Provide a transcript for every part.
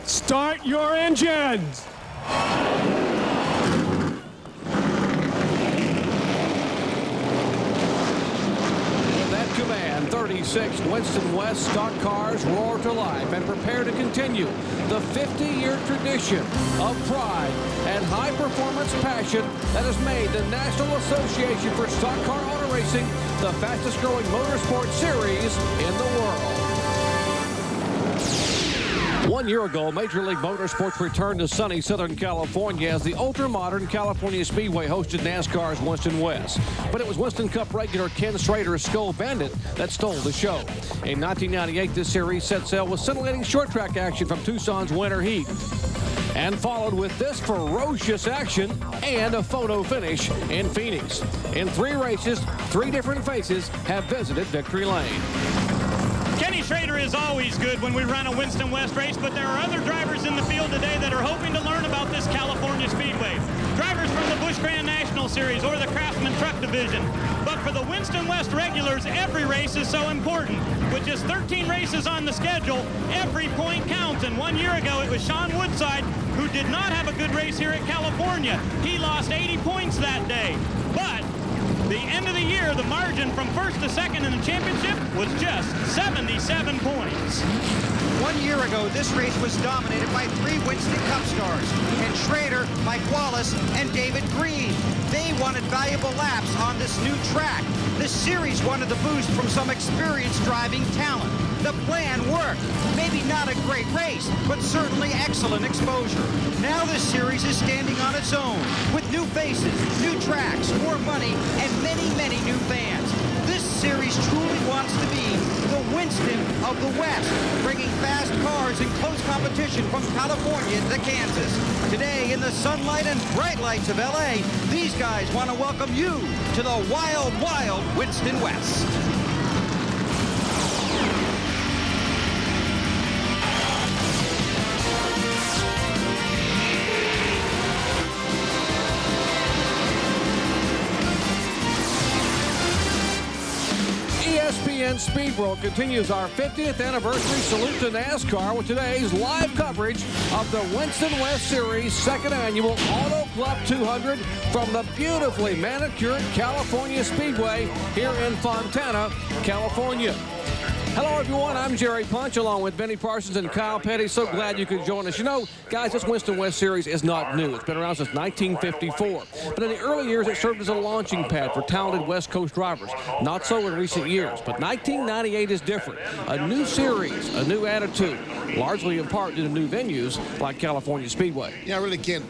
Start your engines! With that command, 36 Winston West stock cars roar to life and prepare to continue the 50-year tradition of pride and high-performance passion that has made the National Association for Stock Car Auto Racing the fastest-growing motorsport series in the world. 1 year ago, Major League Motorsports returned to sunny Southern California as the ultra-modern California Speedway hosted NASCAR's Winston West. But it was Winston Cup regular Ken Schrader's Skull Bandit that stole the show. In 1998, this series set sail with scintillating short track action from Tucson's winter heat, and followed with this ferocious action and a photo finish in Phoenix. In 3 races, 3 different faces have visited victory lane. Kenny Schrader is always good when we run a Winston West race, but there are other drivers in the field today that are hoping to learn about this California Speedway. Drivers from the Busch Grand National Series or the Craftsman Truck Division. But for the Winston West regulars, every race is so important. With just 13 races on the schedule, every point counts. And 1 year ago, it was Sean Woodside who did not have a good race here at California. He lost 80 points that day. But the end of the year, the margin from first to second in the championship was just 77 points. 1 year ago, this race was dominated by 3 Winston Cup stars, Ken Schrader, Mike Wallace, and David Green. They wanted valuable laps on this new track. The series wanted the boost from some experienced driving talent. The plan worked. Maybe not a great race, but certainly excellent exposure. Now this series is standing on its own, with new faces, new tracks, more money, and many, many new fans. This series truly wants to be the Winston of the West, bringing fast cars in close competition from California to Kansas. Today, in the sunlight and bright lights of LA, these guys want to welcome you to the wild, wild Winston West. ESPN Speed World continues our 50th anniversary salute to NASCAR with today's live coverage of the Winston West Series second annual Auto Club 200 from the beautifully manicured California Speedway here in Fontana, California. Hello, everyone. I'm Jerry Punch, along with Benny Parsons and Kyle Petty. So glad you could join us. You know, guys, this Winston West Series is not new. It's been around since 1954. But in the early years, it served as a launching pad for talented West Coast drivers. Not so in recent years. But 1998 is different. A new series, a new attitude, largely in part due to new venues like California Speedway. Yeah, I really can't.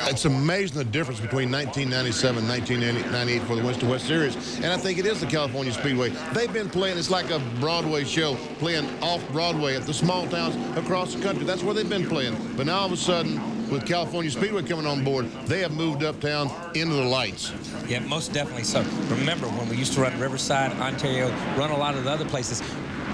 It's amazing the difference between 1997 and 1998 for the Winston West Series, and I think it is the California Speedway. They've been playing, it's like a Broadway show, playing off-Broadway at the small towns across the country. That's where they've been playing. But now all of a sudden, with California Speedway coming on board, they have moved uptown into the lights. Yeah, most definitely so. Remember, when we used to run Riverside, Ontario, run a lot of the other places,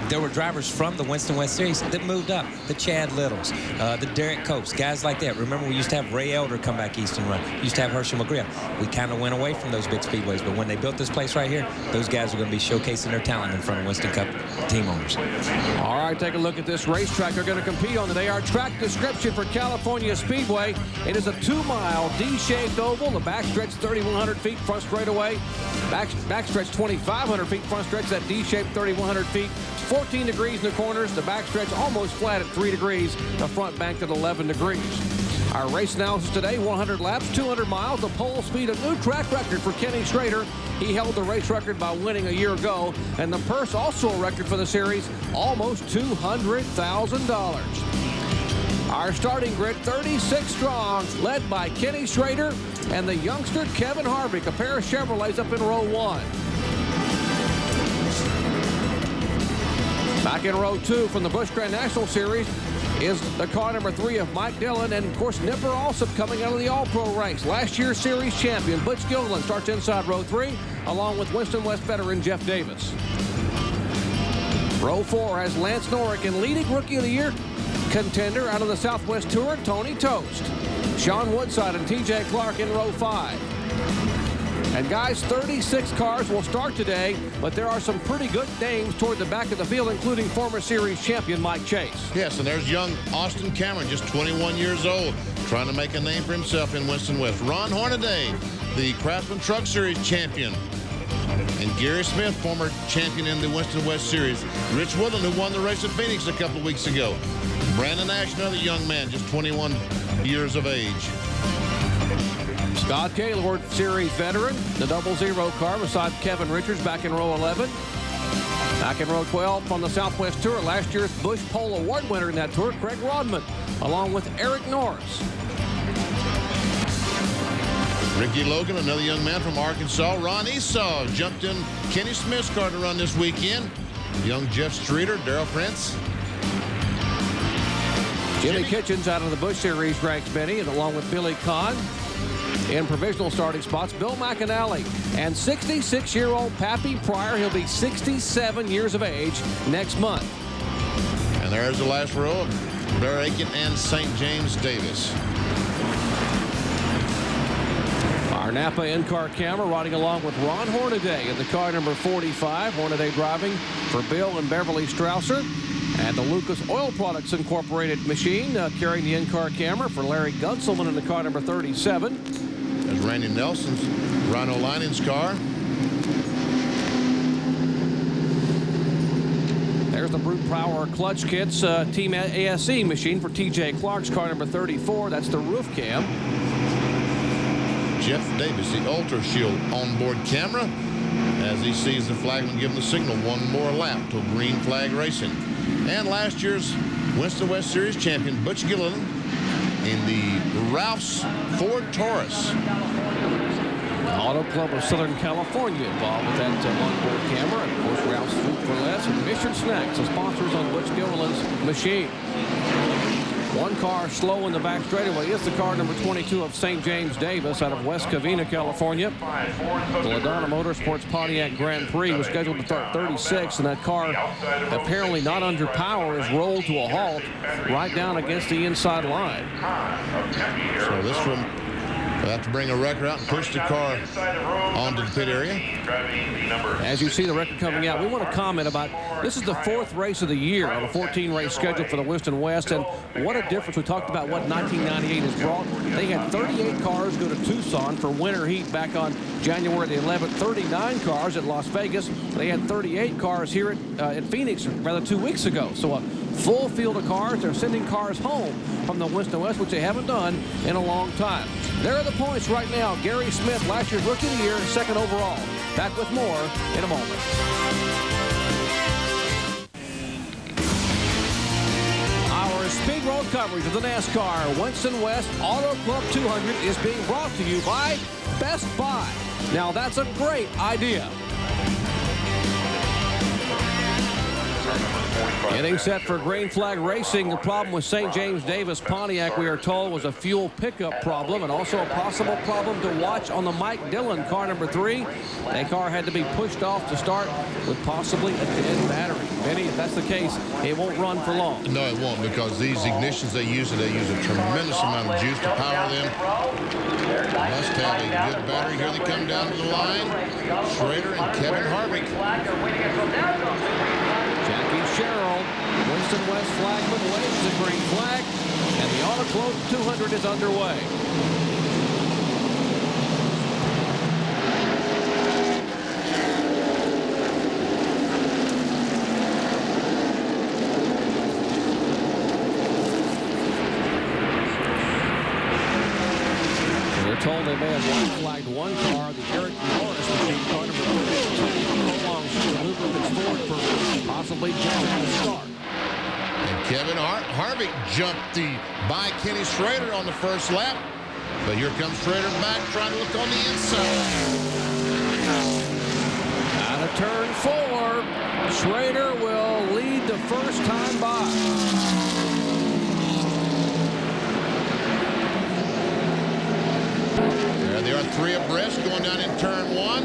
there were drivers from the Winston West Series that moved up. The Chad Littles, the Derek Copes, guys like that. Remember, we used to have Ray Elder come back east and run. We used to have Herschel McGriff. We kind of went away from those big speedways, but when they built this place right here, those guys are going to be showcasing their talent in front of Winston Cup team owners. All right, take a look at this racetrack they're going to compete on today. Our track description for California Speedway. It is a 2-mile D-shaped oval. The backstretch 3,100 feet front straightaway. Backstretch 2,500 feet front stretch. That D-shaped 3,100 feet. 14 degrees in the corners. The backstretch almost flat at 3 degrees. The front banked at 11 degrees. Our race analysis today, 100 laps, 200 miles. The pole speed, a new track record for Kenny Schrader. He held the race record by winning a year ago. And the purse, also a record for the series, almost $200,000. Our starting grid, 36 strong, led by Kenny Schrader and the youngster Kevin Harvick, a pair of Chevrolets up in row 1. Back in row 2 from the Busch Grand National Series is the car number 3 of Mike Dillon, and of course Nipper Alsop coming out of the All-Pro ranks. Last year's series champion Butch Gilliland starts inside row 3, along with Winston West veteran Jeff Davis. Row 4 has Lance Norrick and leading Rookie of the Year contender out of the Southwest Tour, Tony Tost. Sean Woodside and TJ Clark in row 5. And guys, 36 cars will start today, but there are some pretty good names toward the back of the field, including former series champion Mike Chase. Yes, and there's young Austin Cameron, just 21 years old, trying to make a name for himself in Winston West. Ron Hornaday, the Craftsman Truck Series champion. And Gary Smith, former champion in the Winston West Series. Rich Woodland, who won the race at Phoenix a couple of weeks ago. Brandon Ash, another young man, just 21 years of age. Scott Gaylord, series veteran, the 00 car beside Kevin Richards back in row 11. Back in row 12 from the Southwest Tour, last year's Busch Pole Award winner in that tour, Craig Rodman, along with Eric Norris. Ricky Logan, another young man from Arkansas. Ron Esau jumped in Kenny Smith's car to run this weekend. Young Jeff Streeter, Darrell Prince. Jimmy Kitchens out of the Busch Series ranks many, and along with Billy Kahn. In provisional starting spots, Bill McAnally and 66-year-old Pappy Pryor. He'll be 67 years of age next month. And there's the last row of Bear Aiken and St. James Davis. Our Napa in-car camera riding along with Ron Hornaday in the car number 45. Hornaday driving for Bill and Beverly Strausser. And the Lucas Oil Products Incorporated machine carrying the in-car camera for Larry Gunselman in the car number 37. There's Randy Nelson's Rhino Lining's car. There's the Brute Power Clutch Kits Team ASE machine for TJ Clark's car number 34. That's the roof cam. Jeff Davis, the Ultra Shield onboard camera, as he sees the flagman give him the signal, one more lap to green flag racing. And last year's Winston West Series champion Butch Gilliland in the Ralph's Ford Taurus. Auto Club of Southern California involved with that onboard camera. And of course, Ralph's Food for Less and Mission Snacks, the sponsors on Butch Gilliland's machine. One car slow in the back straightaway is the car number 22 of St. James Davis out of West Covina, California. The Ladonna Motorsports Pontiac Grand Prix was scheduled to start 36, and that car, apparently not under power, is rolled to a halt right down against the inside line. So this one, they'll have to bring a wrecker out and push the car onto the pit area. As you see the record coming out, we want to comment about this is the 4th race of the year on a 14-race schedule for the Winston West, and what a difference. We talked about what 1998 has brought. They had 38 cars go to Tucson for winter heat back on January the 11th, 39 cars at Las Vegas. They had 38 cars here at Phoenix, rather 2 weeks ago. So a full field of cars. They're sending cars home from the Winston West, which they haven't done in a long time. There are the points right now. Gary Smith, last year's Rookie of the Year, 2nd overall. Back with more in a moment. Our Speed Road coverage of the NASCAR Winston West Auto Club 200 is being brought to you by Best Buy. Now that's a great idea. Getting set for green flag racing. The problem with St. James Davis Pontiac, we are told, was a fuel pickup problem and also a possible problem to watch on the Mike Dillon car number 3. That car had to be pushed off to start with possibly a dead battery. Benny, if that's the case, it won't run for long. No, it won't, because these ignitions they use a tremendous amount of juice to power them. Must have a good battery. Here they come down to the line. Schrader and Kevin Harvick. Jackie Sherrill, Winston West flagman, waves the green flag, and the Auto Club 200 is underway. We're told they may have white flagged one car, the Eric Norris machine car number 32, belongs to the lubricants Ford for possibly jumping the start. And Kevin Harvick jumped by Kenny Schrader on the first lap. But here comes Schrader back trying to look on the inside. Out of turn 4, Schrader will lead the first time by. There they are, 3 abreast going down in turn 1.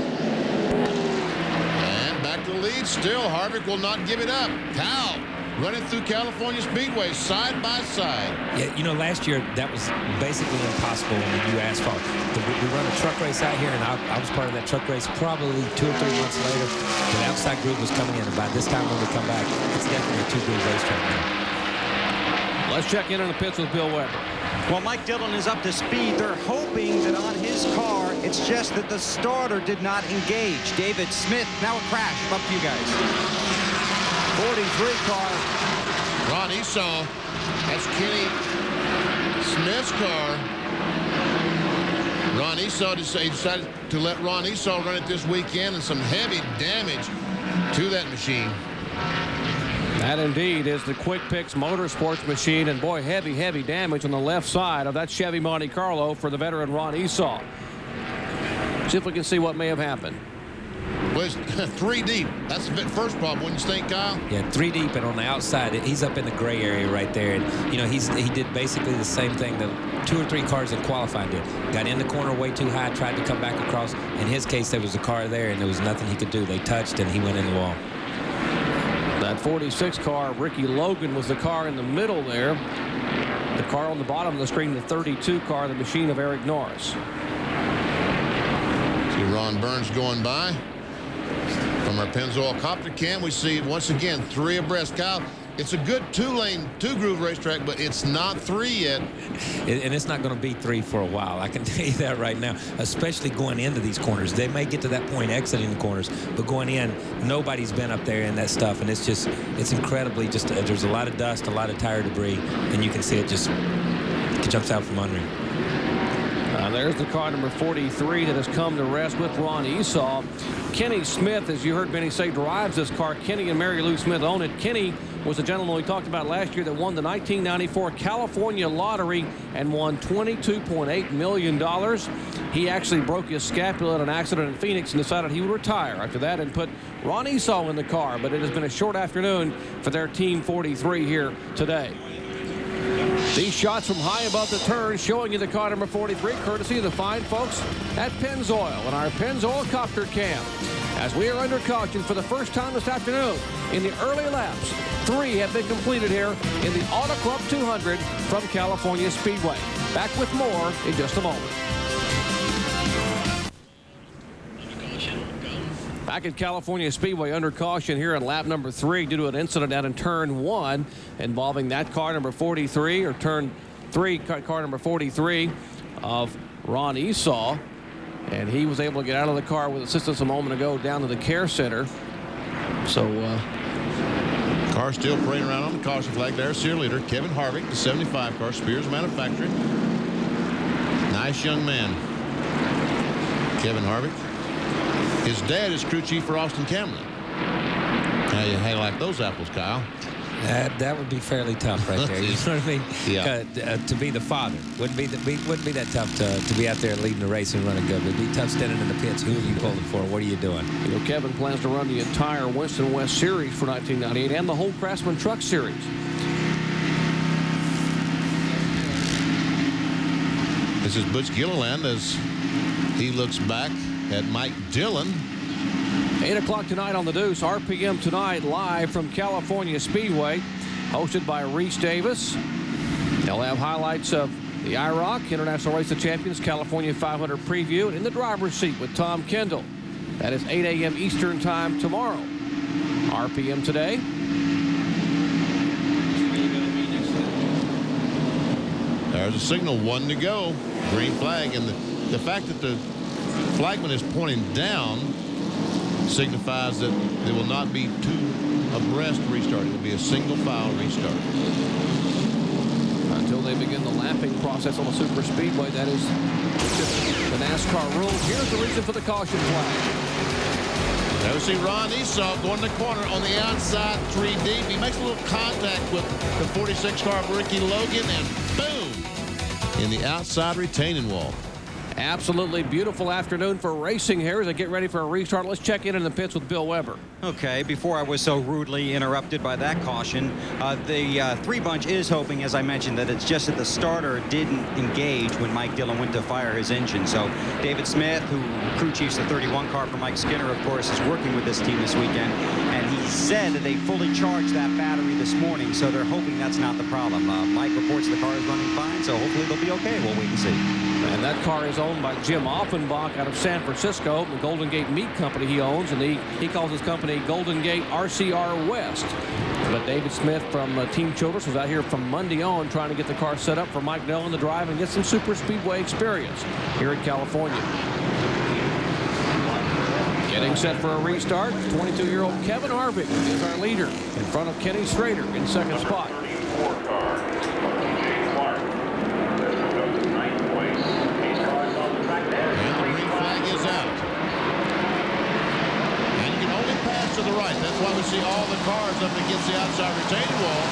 And back to the lead still. Harvick will not give it up. Kyle running through California Speedway side by side. Yeah, you know, last year that was basically impossible on the new asphalt. We run a truck race out here, and I was part of that truck race probably 2 or 3 months later. The outside group was coming in, and by this time when we come back, it's definitely a 2-group racetrack now. Let's check in on the pits with Bill Weber. Well, Mike Dillon is up to speed. They're hoping that on his car, it's just that the starter did not engage. David Smith, now a crash. Up to you guys. 43 car. Ron Esau, that's Kenny Smith's car. Ron Esau decided to let Ron Esau run it this weekend, and some heavy damage to that machine. That indeed is the Quick Picks Motorsports machine, and boy, heavy damage on the left side of that Chevy Monte Carlo for the veteran Ron Esau. See if we can see what may have happened. Well, it's 3 deep. That's the first problem, wouldn't you think, Kyle? Yeah, 3 deep, and on the outside, he's up in the gray area right there. And, you know, he did basically the same thing that 2 or 3 cars in qualifying did. Got in the corner way too high, tried to come back across. In his case, there was a car there, and there was nothing he could do. They touched, and he went in the wall. That 46 car, Ricky Logan, was the car in the middle there. The car on the bottom of the screen, the 32 car, the machine of Eric Norris. See Ron Burns going by. From our Pennzoil copter cam, we see once again 3 abreast. Kyle, it's a good 2-lane, 2-groove racetrack, but it's not 3 yet. And it's not going to be 3 for a while. I can tell you that right now, especially going into these corners. They may get to that point exiting the corners, but going in, nobody's been up there in that stuff, and it's incredibly there's a lot of dust, a lot of tire debris, and you can see it jumps out from under him. There's the car number 43 that has come to rest with Ron Esau. Kenny Smith, as you heard Benny say, drives this car. Kenny and Mary Lou Smith own it. Kenny was the gentleman we talked about last year that won the 1994 California Lottery and won $22.8 million. He actually broke his scapula in an accident in Phoenix and decided he would retire after that and put Ron Esau in the car. But it has been a short afternoon for their Team 43 here today. These shots from high above the turn showing you the car number 43, courtesy of the fine folks at Pennzoil and our Pennzoil copter cam. As we are under caution for the first time this afternoon in the early laps, 3 have been completed here in the Auto Club 200 from California Speedway. Back with more in just a moment. Back at California Speedway under caution here in lap number 3 due to an incident out in turn 1 involving that car number 43 or turn 3 car number 43 of Ron Esau. And he was able to get out of the car with assistance a moment ago down to the care center. So car still parading around on the caution flag there. Sear leader Kevin Harvick, the 75 car, Spears Manufacturing. Nice young man, Kevin Harvick. His dad is crew chief for Austin Cameron. How you like those apples, Kyle? That would be fairly tough right there. You know what I mean? Yeah. To be the father wouldn't be that tough to be out there leading the race and running good. It'd be tough standing in the pits. Who are you pulling for? What are you doing? You know, Kevin plans to run the entire Winston West Series for 1998 and the whole Craftsman Truck Series. This is Butch Gilliland as he looks back at Mike Dillon. 8 o'clock tonight on the Deuce. RPM tonight live from California Speedway, hosted by Reese Davis. They'll have highlights of the IROC International Race of Champions California 500 preview and in the driver's seat with Tom Kendall. That is 8 a.m. Eastern time tomorrow. RPM today. There's a signal, 1 to go. Green flag, and the fact that the flagman is pointing down signifies that there will not be 2 abreast restart. It will be a single file restart. Until they begin the lapping process on the super speedway, that is the NASCAR rule. Here's the reason for the caution flag. Now we see Ron Esau going to the corner on the outside, 3 deep. He makes a little contact with the 46 car of Ricky Logan, and boom, in the outside retaining wall. Absolutely beautiful afternoon for racing here as they get ready for a restart. Let's check in the pits with Bill Weber. Okay, before I was so rudely interrupted by that caution, the 3 bunch is hoping, as I mentioned, that it's just that the starter didn't engage when Mike Dillon went to fire his engine. So David Smith, who crew chiefs the 31 car for Mike Skinner, of course, is working with this team this weekend, and he said that they fully charged that battery this morning, so they're hoping that's not the problem. Mike reports the car is running fine, so hopefully they'll be okay. We'll wait and see. And that car is owned by Jim Offenbach out of San Francisco, the Golden Gate Meat Company he owns, and he calls his company Golden Gate RCR West. But David Smith from Team Childress was out here from Monday on trying to get the car set up for Mike Dillon to drive and get some super speedway experience here in California. Getting set for a restart, 22-year-old Kevin Harvick is our leader in front of Kenny Schrader in second spot. To the right. That's why we see all the cars up against the outside retaining wall.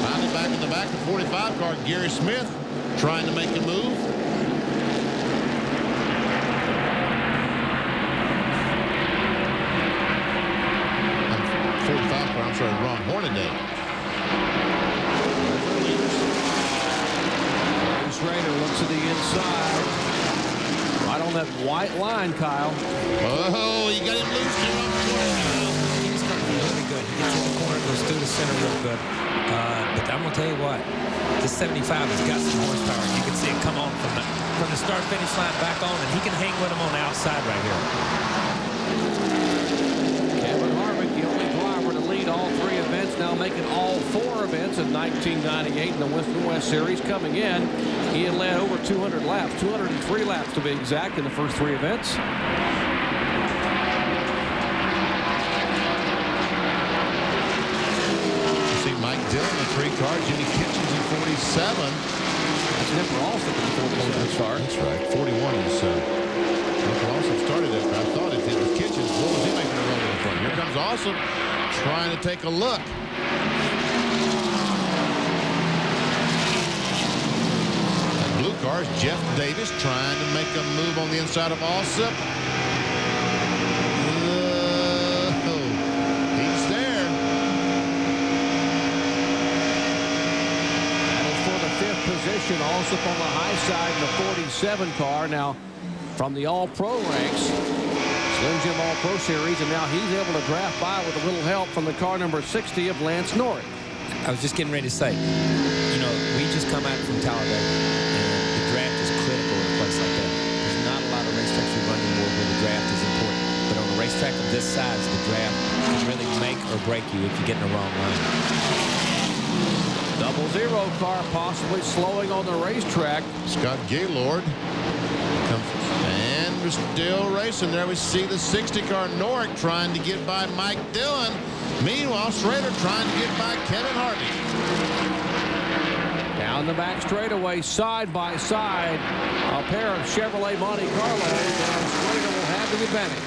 Finally back in the back, the 45 car, Gary Smith trying to make a move. I'm sorry, Ron Hornaday. Schrader looks to the inside. Right on that white line, Kyle. Oh, you got him loose here on the corner. He's going to be really good. He gets in the corner, goes through the center real good. But I'm going to tell you what. This 75 has got some horsepower. You can see it come on from the start-finish line back on, and he can hang with him on the outside right here. Kevin Harvick, the only driver to lead all three events, now making all four events in 1998 in the Winston West Series. Coming in, he had led over 200 laps, 203 laps to be exact in the first three events. See Mike Dillon in 3 cars, Jimmy Kitchens in 47. That's Nipper also in the 47 start. That's right. 41 is Nipper also started it. I thought it was Kitchens. What was he making a run in front? Here comes Awesome trying to take a look. Blue cars, Jeff Davis trying to make a move on the inside of Allsup. He's there. That is for the 5th position. Allsup on the high side in the 47 car. Now, from the All-Pro ranks, Slim Jim All-Pro Series, and now he's able to draft by with a little help from the car number 60 of Lance Norris. I was just getting ready to say, you know, we just come out from Talladega. Draft is critical in a place like that. There's not a lot of racetracks we run anymore where the draft is important. But on a racetrack of this size, the draft can really make or break you if you get in the wrong line. 00 car possibly slowing on the racetrack. Scott Gaylord comes, and we're still racing. There we see the 60 car Norick trying to get by Mike Dillon. Meanwhile, Schrader trying to get by Kevin Harvick. Down the back straightaway, side by side, a pair of Chevrolet Monte Carlos, and Schrader will have the advantage.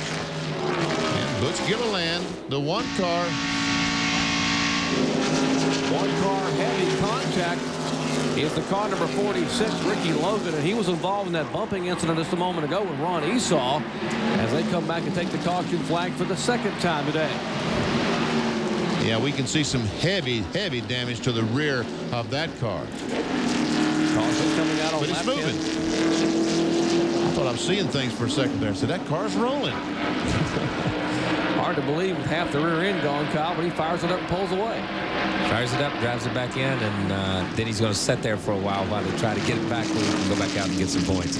And Butch Gilliland, the one car heavy contact is the car number 46, Ricky Logan, and he was involved in that bumping incident just a moment ago with Ron Esau as they come back and take the caution flag for the 2nd time today. Yeah, we can see some heavy damage to the rear of that car. Caution coming out on but it's lap moving. 10. I thought I was seeing things for a second there. So that car's rolling. Hard to believe with half the rear end gone, Kyle, but he fires it up and pulls away. Fires it up, drives it back in, and then he's going to sit there for a while they try to get it back where he can go back out and get some points.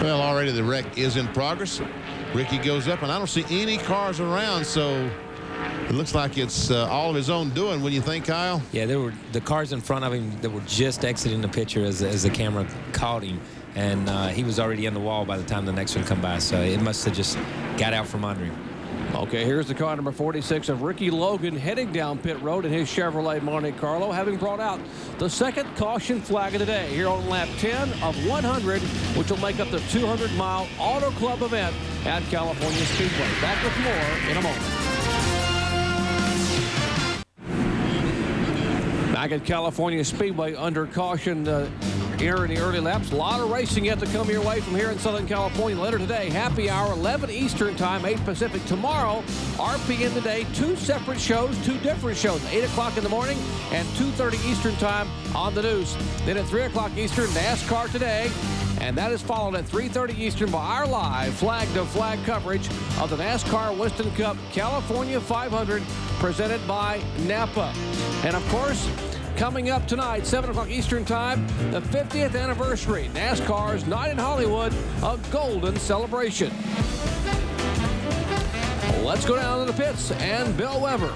Well, already the wreck is in progress. Ricky goes up, and I don't see any cars around, so it looks like it's all of his own doing. What do you think, Kyle? Yeah, there were the cars in front of him that were just exiting the picture as the camera caught him, and he was already in the wall by the time the next one come by, so it must have just got out from under him. Okay, here's the car number 46 of Ricky Logan heading down pit road in his Chevrolet Monte Carlo, having brought out the 2nd caution flag of the day here on lap 10 of 100, which will make up the 200-mile Auto Club event at California Speedway. Back with more in a moment. Back at California Speedway under caution, here in the early laps. A lot of racing yet to come your way from here in Southern California. Later today, happy hour, 11 Eastern time, 8 Pacific. Tomorrow, RPM today, 2 separate shows, 2 different shows, 8 o'clock in the morning and 2:30 Eastern time on the news. Then at 3 o'clock Eastern, NASCAR Today. And that is followed at 3:30 Eastern by our live flag-to-flag coverage of the NASCAR Winston Cup California 500 presented by Napa. And, of course, coming up tonight, 7 o'clock Eastern time, the 50th anniversary, NASCAR's Night in Hollywood, a golden celebration. Let's go down to the pits and Bill Weber.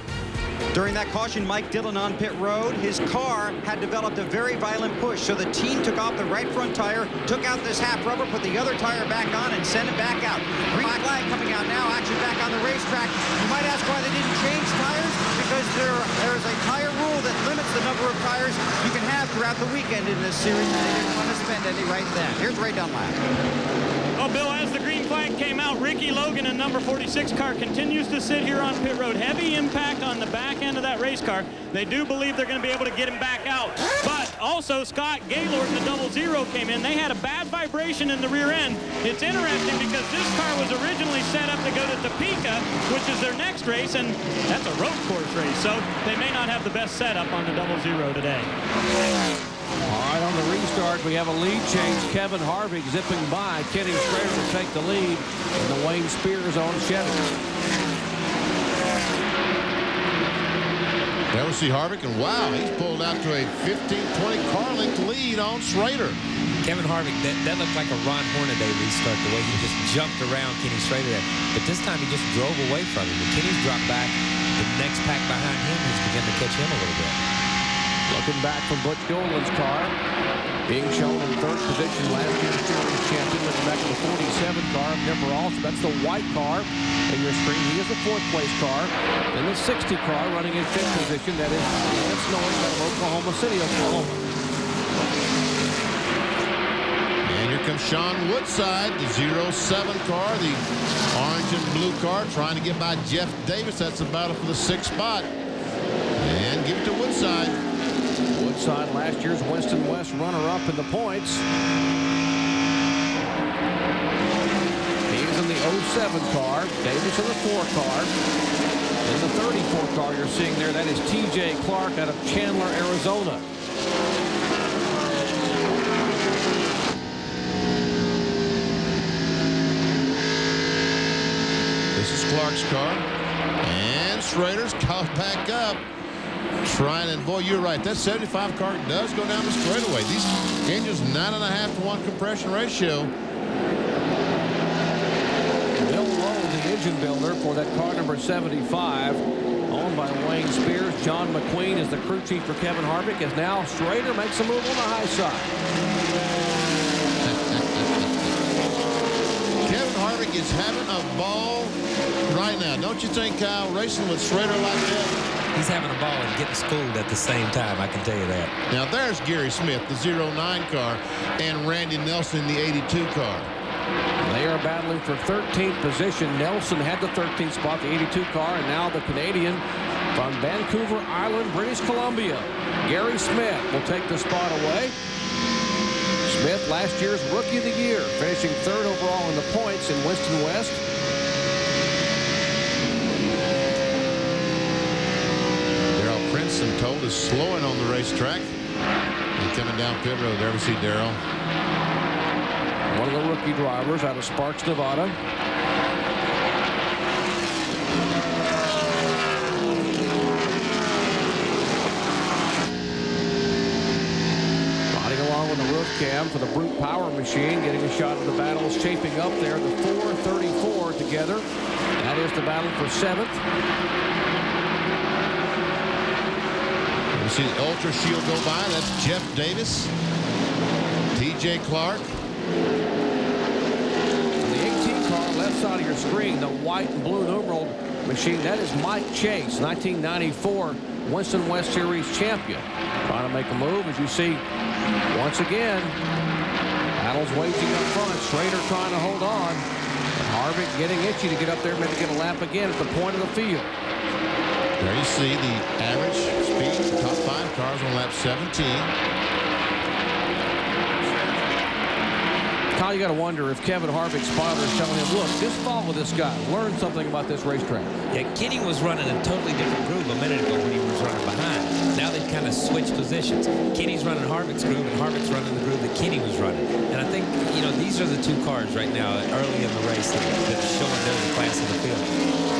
During that caution, Mike Dillon on pit road, his car had developed a very violent push, so the team took off the right front tire, took out this half rubber, put the other tire back on, and sent it back out. Green flag coming out now, action back on the racetrack. You might ask why they didn't change tires, because there is a tire rule that limits the number of tires you can have throughout the weekend in this series, and they didn't want to spend any right then. Here's Ray Dunlap. Well, Bill, as the green flag came out, Ricky Logan in number 46 car continues to sit here on pit road. Heavy impact on the back end of that race car. They do believe they're going to be able to get him back out. But also, Scott Gaylord in the 00 came in. They had a bad vibration in the rear end. It's interesting because this car was originally set up to go to Topeka, which is their next race, and that's a road course race. So they may not have the best setup on the 00 today. All right, on the restart, we have a lead change. Kevin Harvick zipping by. Kenny Schrader to take the lead in the Wayne Spears on Chevy. There we see Harvick, and wow, he's pulled out to a 15-20 car length lead on Schrader. Kevin Harvick, that looked like a Ron Hornaday restart, the way he just jumped around Kenny Schrader there. But this time he just drove away from him. When Kenny's dropped back, the next pack behind him has begun to catch him a little bit. Looking back from Butch Dolan's car, being shown in third position, last year's series champion. Looking back at the 47 car of Denver also. That's the white car in your screen. He is the 4th place car. And the 60 car running in 5th position. That is Lance Norris out of Oklahoma City, Oklahoma. And here comes Sean Woodside, the 07 car, the orange and blue car, trying to get by Jeff Davis. That's the battle for the 6th spot. And give it to Woodside. Woodside, last year's Winston West runner-up in the points. He's in the 07 car. Davis in the 4 car. In the 34 car you're seeing there, that is T.J. Clark out of Chandler, Arizona. This is Clark's car. And Schrader's caught back up. Trying, and boy, you're right. That 75 car does go down the straightaway. These engines 9.5 to 1 compression ratio. Bill Lowe, the engine builder for that car number 75, owned by Wayne Spears. John McQueen is the crew chief for Kevin Harvick, as now Schrader makes a move on the high side. Kevin Harvick is having a ball right now. Don't you think, Kyle, racing with Schrader like that? He's having a ball and getting schooled at the same time, I can tell you that. Now there's Gary Smith, the 09 car, and Randy Nelson, the 82 car. They are battling for 13th position. Nelson had the 13th spot, the 82 car, and now the Canadian from Vancouver Island, British Columbia. Gary Smith will take the spot away. Smith, last year's Rookie of the Year, finishing 3rd overall in the points in Winston West. I'm told is slowing on the racetrack. And coming down pit road, there we see Darrell. One of the rookie drivers out of Sparks, Nevada. Riding along with the roof cam for the Brute Power Machine, getting a shot of the battles shaping up there. The 434 together. That is the battle for 7th. You see the Ultra Shield go by. That's Jeff Davis, T.J. Clark. The 18 car, left side of your screen, the white and blue numeral machine, that is Mike Chase, 1994 Winston West Series champion. Trying to make a move, as you see, once again, battles waging up front. Schrader trying to hold on. Harvick getting itchy to get up there, maybe get a lap again at the point of the field. There you see the average speed, the top 5 cars on lap 17. Now you got to wonder if Kevin Harvick's father is telling him, look, just follow this guy. Learn something about this racetrack. Yeah, Kenny was running a totally different groove a minute ago when he was running behind. Now they've kind of switched positions. Kenny's running Harvick's groove, and Harvick's running the groove that Kenny was running. And I think, you know, these are the two cars right now early in the race that are showing their class in the field.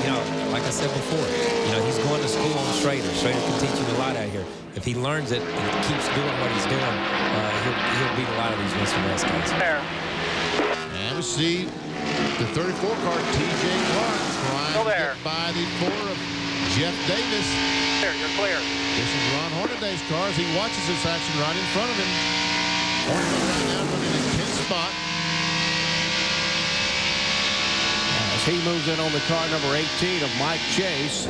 You know, like I said before, you know, he's going to school on Schrader. Schrader can teach him a lot out here. If he learns it and keeps doing what he's doing, he'll beat a lot of these Winston West guys. There. And we see the 34 car, T.J. Clark, trying to get by the 4 of Jeff Davis. Clear, you're clear. This is Ron Hornaday's car as he watches this action right in front of him. Hornaday right now running in 10th spot. As he moves in on the car number 18 of Mike Chase.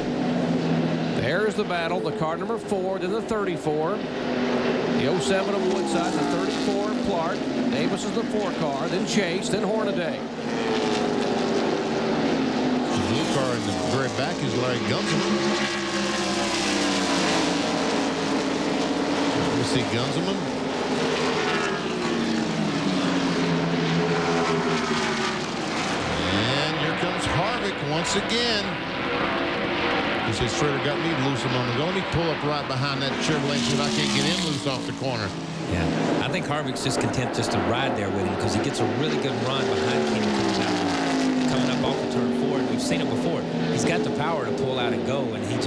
There's the battle. The car number 4, then the 34. The 07 of Woodside, the 34 of Clark. Davis is the 4 car, then Chase, then Hornaday. The blue car in the very back is Larry Gunzelman. We see Gunzelman. And here comes Harvick once again. He says, Schrader got me loose a moment ago. Let me pull up right behind that Chevrolet so I can't get him loose off the corner. Yeah, I think Harvick's just content just to ride there with him because he gets a really good run behind Kenny coming up off of turn 4. And we've seen it before. He's got the power to pull out and go, and he'll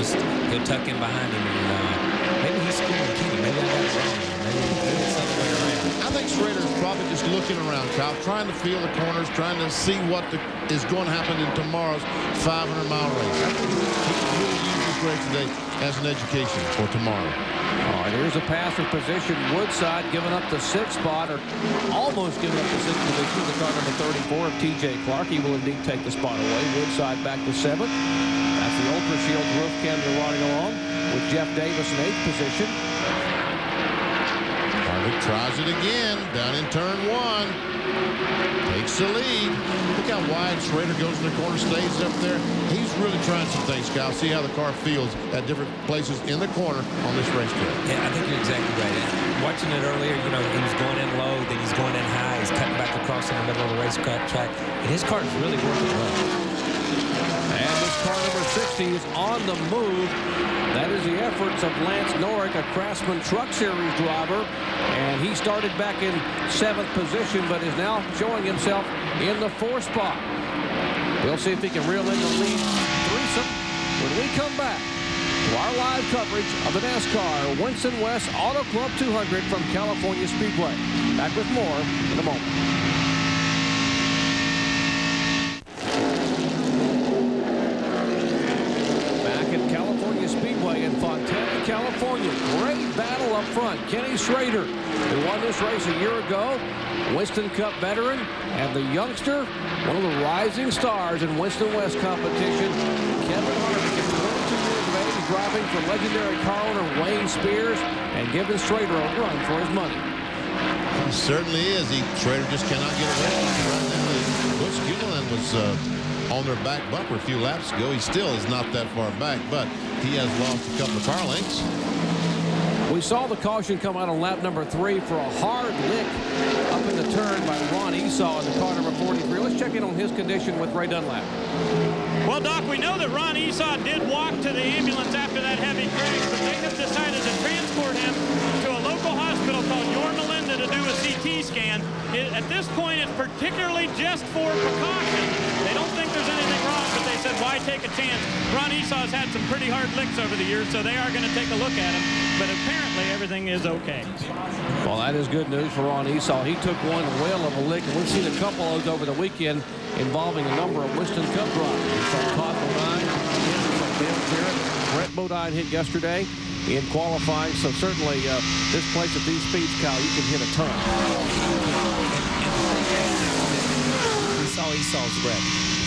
tuck in behind him. And maybe he's schooling Kenny. Maybe I got it wrong. Maybe it's the other way around. I think Schrader's probably just looking around, Kyle, trying to feel the corners, trying to see what is going to happen in tomorrow's 500-mile race. I think he really used this race today as an education for tomorrow. All right, here's a pass for position. Woodside giving up the 6th spot, or almost giving up the 6th position. The car number 34 of T.J. Clark. He will indeed take the spot away. Woodside back to 7th. That's the Ultra Shield roof cam they're riding along with Jeff Davis in 8th position. Harvick tries it again down in turn 1. Takes the lead. Look how wide Schrader goes in the corner, stays up there. He's really trying some things, Kyle. See how the car feels at different places in the corner on this racetrack. Yeah, I think you're exactly right. Watching it earlier, you know, he was going in low, then he's going in high. He's cutting back across in the middle of the racetrack, and his car is really working well. And this car number 60 is on the move. That is the efforts of Lance Norrick, a Craftsman Truck Series driver. And he started back in 7th position, but is now showing himself in the 4th spot. We'll see if he can reel in the lead threesome when we come back to our live coverage of the NASCAR Winston West Auto Club 200 from California Speedway. Back with more in a moment. Speedway in Fontana, California. Great battle up front. Kenny Schrader, who won this race a year ago, Winston Cup veteran, and the youngster, one of the rising stars in Winston West competition, Kevin Harvick, at 22 years of age, driving for legendary car owner Wayne Spears and giving Schrader a run for his money. He certainly is. Schrader just cannot get away right now. Butch Gilliland was on their back bumper a few laps ago. He still is not that far back, but he has lost a couple of car lengths. We saw the caution come out on lap number 3 for a hard lick up in the turn by Ron Esau in the car number 43. Let's check in on his condition with Ray Dunlap. Well, Doc, we know that Ron Esau did walk to the ambulance after that heavy crash, but they have decided to transport him to a local hospital called Yorba Linda to do a CT scan. At this point, it's particularly just for precaution. They don't think there's anything wrong, but they said, why take a chance? Ron Esau's had some pretty hard licks over the years, so they are going to take a look at him. But apparently, everything is okay. Well, that is good news for Ron Esau. He took one whale of a lick, and we've seen a couple of those over the weekend involving a number of Winston Cup drivers. We saw Todd Bodine, we saw Dale Jarrett, Brett Bodine hit yesterday in qualifying. So certainly this place at these speeds, Kyle, you can hit a ton. We saw Esau's wreck.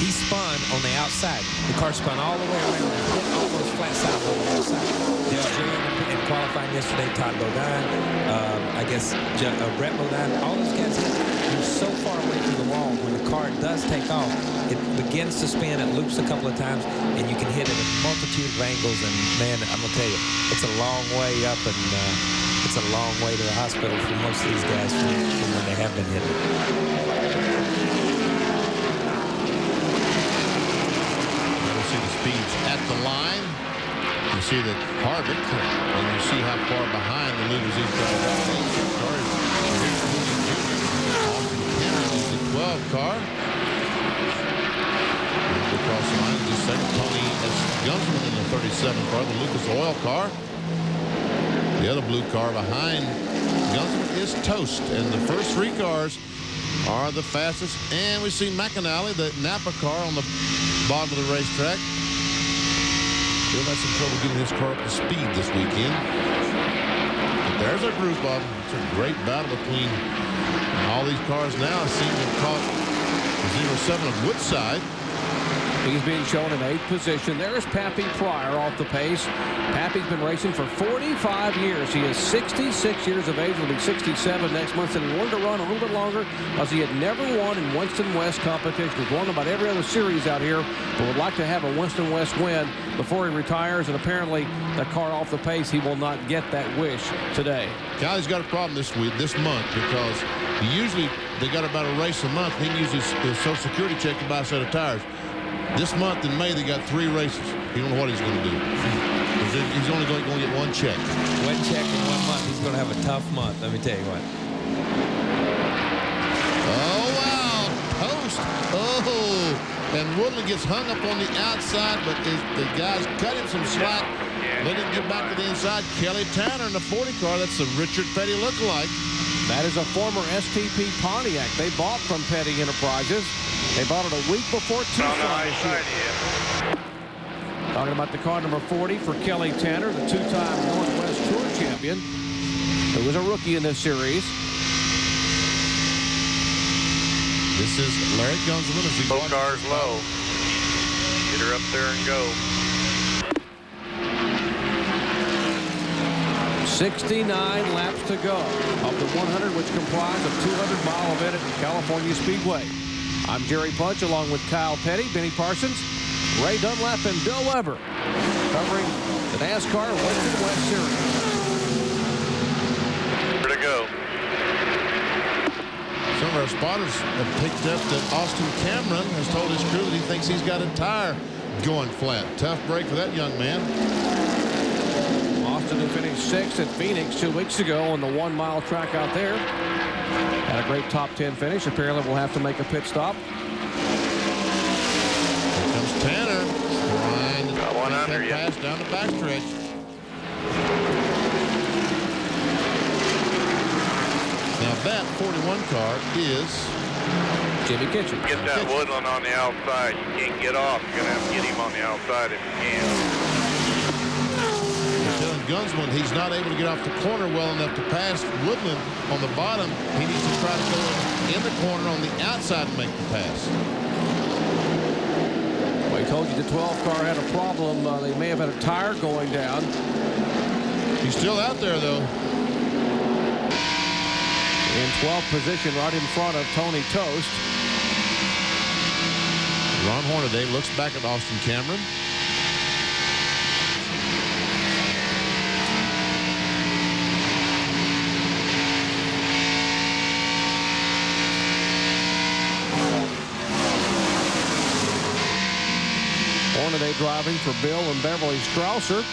He spun on the outside. The car spun all the way around and hit almost flat side on the other side. Dale Jarrett in qualifying yesterday, Todd Bodine, I guess Brett Bodine, all those guys are so far away from the wall. When the car does take off, it begins to spin, it loops a couple of times, and you can hit it at a multitude of angles. And man, I'm gonna tell you, it's a long way up, and it's a long way to the hospital for most of these guys from when they have been hit. speeds at the line. You see that Harvick, and you see how far behind the leaders these guys are. Is the 12 car. Across the line, just second. Tony Gunsman in the 37 car, the Lucas Oil car. The other blue car behind Gunsman is Toast, and the first three cars are the fastest. And we see McAnally, the Napa car, on the bottom of the racetrack. Still had some trouble getting his car up to speed this weekend. But there's a group of them. It's a great battle between all these cars now. Seem to have caught 07 of Woodside. He's being shown in 8th position. There's Pappy Pryor off the pace. Pappy's been racing for 45 years. He is 66 years of age. He'll be 67 next month. And he wanted to run a little bit longer because he had never won in Winston West competition. He's won about every other series out here, but would like to have a Winston West win before he retires. And apparently, the car off the pace, he will not get that wish today. Kylie's got a problem this month, because they got about a race a month. He uses his Social Security check to buy a set of tires. This month in May, they got 3 races. You don't know what he's going to do. He's only going to get one check. One check in 1 month. He's going to have a tough month, let me tell you what. Oh, wow. Toast. Oh. And Woodland gets hung up on the outside, but the guys cut him some slack. Let him get back to the inside. Kelly Tanner in the 40 car. That's the Richard Petty lookalike. That is a former STP Pontiac they bought from Petty Enterprises. They bought it a week before Tucson this year. Talking about the car number 40 for Kelly Tanner, the 2-time Northwest Tour champion, who was a rookie in this series. This is Larry Gunsman. Both cars low. Get her up there and go. 69 laps to go of the 100, which comprise a 200-mile event at California Speedway. I'm Jerry Punch, along with Kyle Petty, Benny Parsons, Ray Dunlap, and Bill Weber, covering the NASCAR Winston West Series. Where to go? Some of our spotters have picked up that Austin Cameron has told his crew that he thinks he's got a tire going flat. Tough break for that young man. Austin, who finished 6th at Phoenix 2 weeks ago on the 1-mile track out there. Had a great top 10 finish. Apparently will have to make a pit stop. Here comes Tanner trying to Got one make under that you. pass down the backstretch. Now that 41 car is Jimmy Kitchen. Get that Woodland on the outside. You can't get off. You're going to have to get him on the outside if you can. Gunsman, he's not able to get off the corner well enough to pass Woodland on the bottom. He needs to try to go in the corner on the outside and make the pass. Well, he told you the 12 car had a problem. They may have had a tire going down. He's still out there, though. In 12th position, right in front of Tony Toast. Ron Hornaday looks back at Austin Cameron. Hornaday driving for Bill and Beverly Strausser.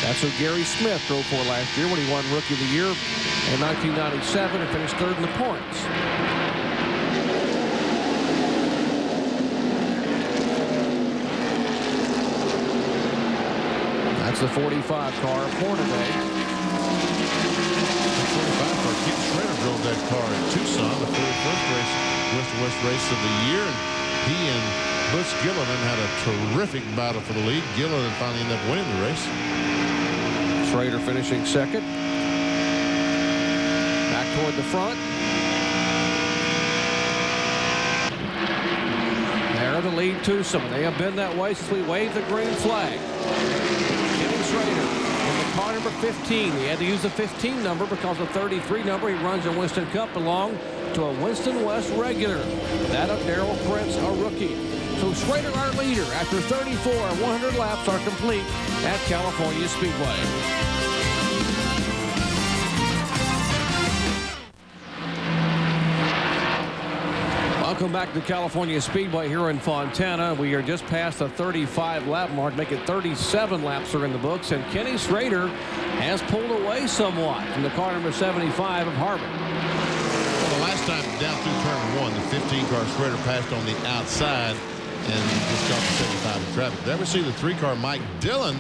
That's who Gary Smith drove for last year when he won Rookie of the Year in 1997 and finished 3rd in the points. That's the 45 car of Hornaday. The 45 car, Keith Schrader drove that car in Tucson, the very first race, Winston West race of the year. And he and Butch Gilliland had a terrific battle for the lead. Gilliland finally ended up winning the race. Schrader finishing 2nd. Back toward the front. There the lead twosome. They have been that way since we waved the green flag. Jimmy Schrader in the car number 15. He had to use the 15 number because the 33 number he runs in Winston Cup belonged to a Winston West regular. That of Darrell Prince, a rookie. So Schrader, our leader, after 34, 100 laps are complete at California Speedway. Welcome back to California Speedway here in Fontana. We are just past the 35 lap mark, making 37 laps are in the books, and Kenny Schrader has pulled away somewhat from the car number 75 of Harvick. Well, the last time down through turn 1, the 15 car Schrader passed on the outside and just got the 75 in traffic. Did you ever see the 3 car Mike Dillon?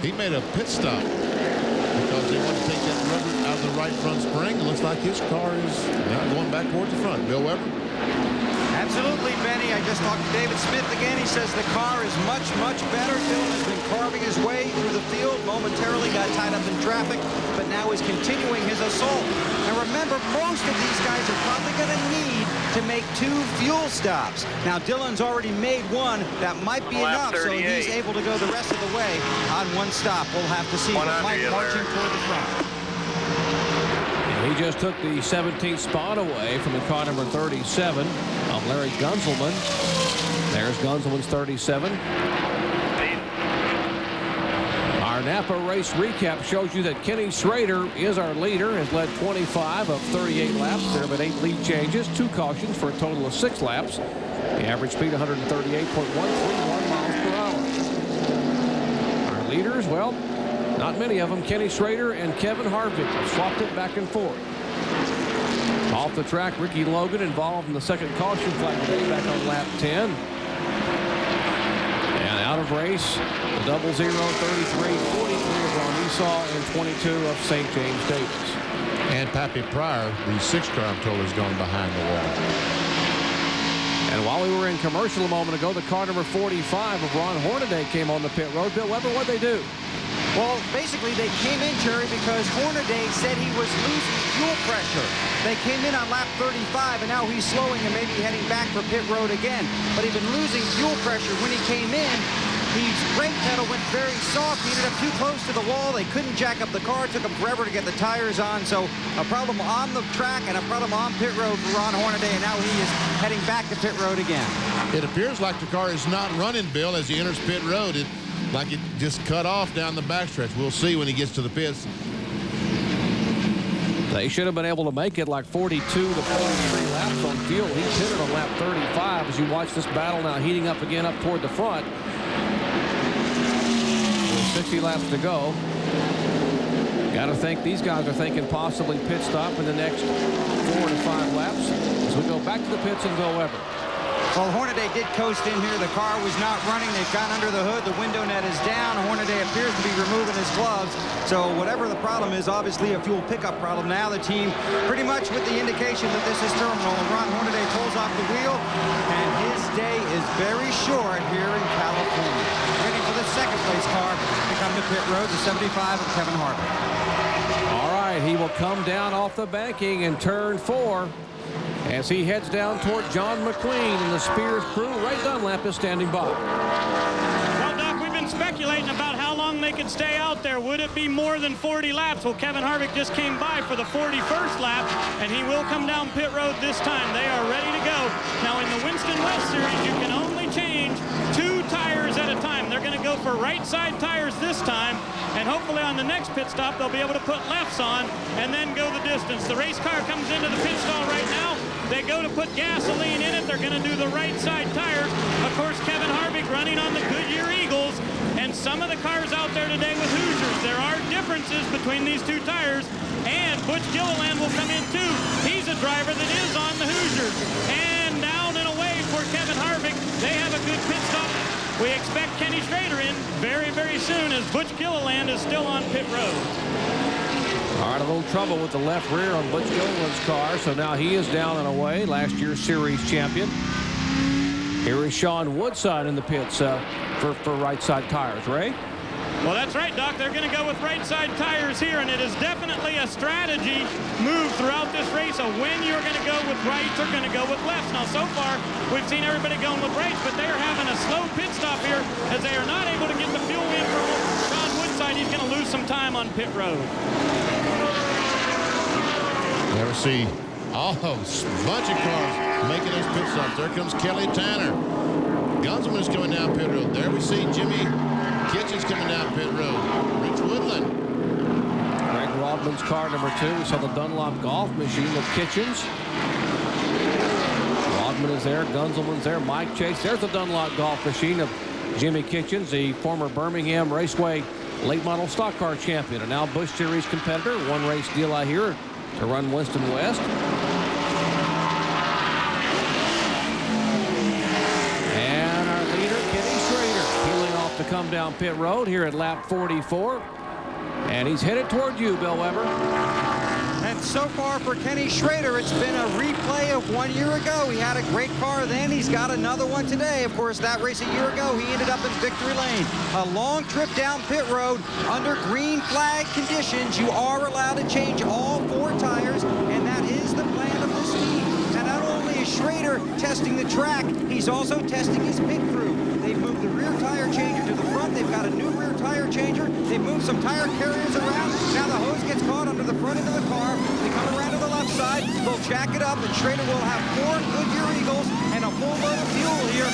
He made a pit stop because they wanted to take that rubber out of the right front spring. It looks like his car is now going back towards the front. Bill Weber? Absolutely, Benny. I just talked to David Smith again. He says the car is much, much better. Dillon has been carving his way through the field. Momentarily got tied up in traffic, but now is continuing his assault. And remember, most of these guys are probably going to need to make 2 fuel stops. Now, Dillon's already made 1. That might be enough, so he's able to go the rest of the way on 1 stop. We'll have to see. But Mike marching toward the front. He just took the 17th spot away from the car number 37 of Larry Gunzelman. There's Gunzelman's 37. Our Napa race recap shows you that Kenny Schrader is our leader, has led 25 of 38 laps. There have been 8 lead changes, 2 cautions for a total of 6 laps. The average speed 138.131 miles per hour. Our leaders, well, not many of them. Kenny Schrader and Kevin Harvick swapped it back and forth. Off the track, Ricky Logan involved in the second caution flag today back on lap 10. And out of race, the 00, 33, 43 of Ron Esau, and 22 of St. James Davis. And Pappy Pryor, the 6 car, I'm told, has gone behind the wall. And while we were in commercial a moment ago, the car number 45 of Ron Hornaday came on the pit road. Bill Weber, what'd they do? Well, basically, they came in, Jerry, because Hornaday said he was losing fuel pressure. They came in on lap 35, and now he's slowing and maybe heading back for pit road again. But he'd been losing fuel pressure when he came in. His brake pedal went very soft. He ended up too close to the wall. They couldn't jack up the car. It took them forever to get the tires on. So a problem on the track and a problem on pit road for Ron Hornaday, and now he is heading back to pit road again. It appears like the car is not running, Bill, as he enters pit road. Like it just cut off down the backstretch. We'll see when he gets to the pits. They should have been able to make it like 42 to 43 laps on fuel. He pitted on lap 35 as you watch this battle now heating up again up toward the front. With 60 laps to go. Got to think these guys are thinking possibly pit stop in the next 4 to 5 laps as we go back to the pits and Bill Weber. Well, Hornaday did coast in here. The car was not running. They've gone under the hood. The window net is down. Hornaday appears to be removing his gloves. So whatever the problem is, obviously a fuel pickup problem. Now the team pretty much with the indication that this is terminal. And Ron Hornaday pulls off the wheel, and his day is very short here in California. Waiting for the second place car to come to pit road, the 75 of Kevin Harvick. All right, he will come down off the banking in turn 4. As he heads down toward John McQueen, and the Spears crew. Ray Dunlap is standing by. Well, Doc, we've been speculating about how long they could stay out there. Would it be more than 40 laps? Well, Kevin Harvick just came by for the 41st lap, and he will come down pit road this time. They are ready to go. Now, in the Winston West Series, you can only change 2 tires at a time. They're going to go for right side tires this time, and hopefully on the next pit stop, they'll be able to put lefts on and then go the distance. The race car comes into the pit stall right now. They go to put gasoline in it. They're going to do the right side tires. Of course, Kevin Harvick running on the Goodyear Eagles, and some of the cars out there today with Hoosiers. There are differences between these 2 tires, and Butch Gilliland will come in too. He's a driver that is on the Hoosiers. And down and away for Kevin Harvick. They have a good pit stop. We expect Kenny Schrader in very, very soon, as Butch Gilliland is still on pit road. All right, a little trouble with the left rear on Butch Gilliland's car, so now he is down and away, last year's series champion. Here is Sean Woodside in the pits for right side tires. Ray? Well, that's right, Doc. They're going to go with right side tires here, and it is definitely a strategy move throughout this race of when you're going to go with rights or going to go with lefts. Now, so far, we've seen everybody going with rights, but they are having a slow pit stop here as they are not able to get the fuel in for Sean Woodside. He's going to lose some time on pit road. Never see a bunch of cars making those pit stops. There comes Kelly Tanner. Gunzelman is coming down pit road. There we see Jimmy Kitchens coming down pit road. Rich Woodland. Greg Rodman's car number 2. We saw the Dunlop golf machine with Kitchens. Bogman is there. Gunzelman's there. Mike Chase. There's the Dunlop golf machine of Jimmy Kitchens, the former Birmingham Raceway late model stock car champion, and now Busch Series competitor. One race deal I hear to run Winston West. And our leader, Kenny Schrader, peeling off to come down pit road here at lap 44. And he's headed toward you, Bill Weber. And so far for Kenny Schrader, it's been a replay of 1 year ago. He had a great car then. He's got another one today. Of course, that race a year ago, he ended up in victory lane. A long trip down pit road under green flag conditions. You are allowed to change all 4 tires, and that is the plan of this team. And not only is Schrader testing the track, he's also testing his pit crew. They've moved the rear tire changer to the front. They've got a new rear tire changer. They've moved some tire carriers around. Now the hose gets caught under the front end of the car. They come around to the left side. They'll jack it up, and Schrader will have 4 Goodyear Eagles and a full load of fuel here.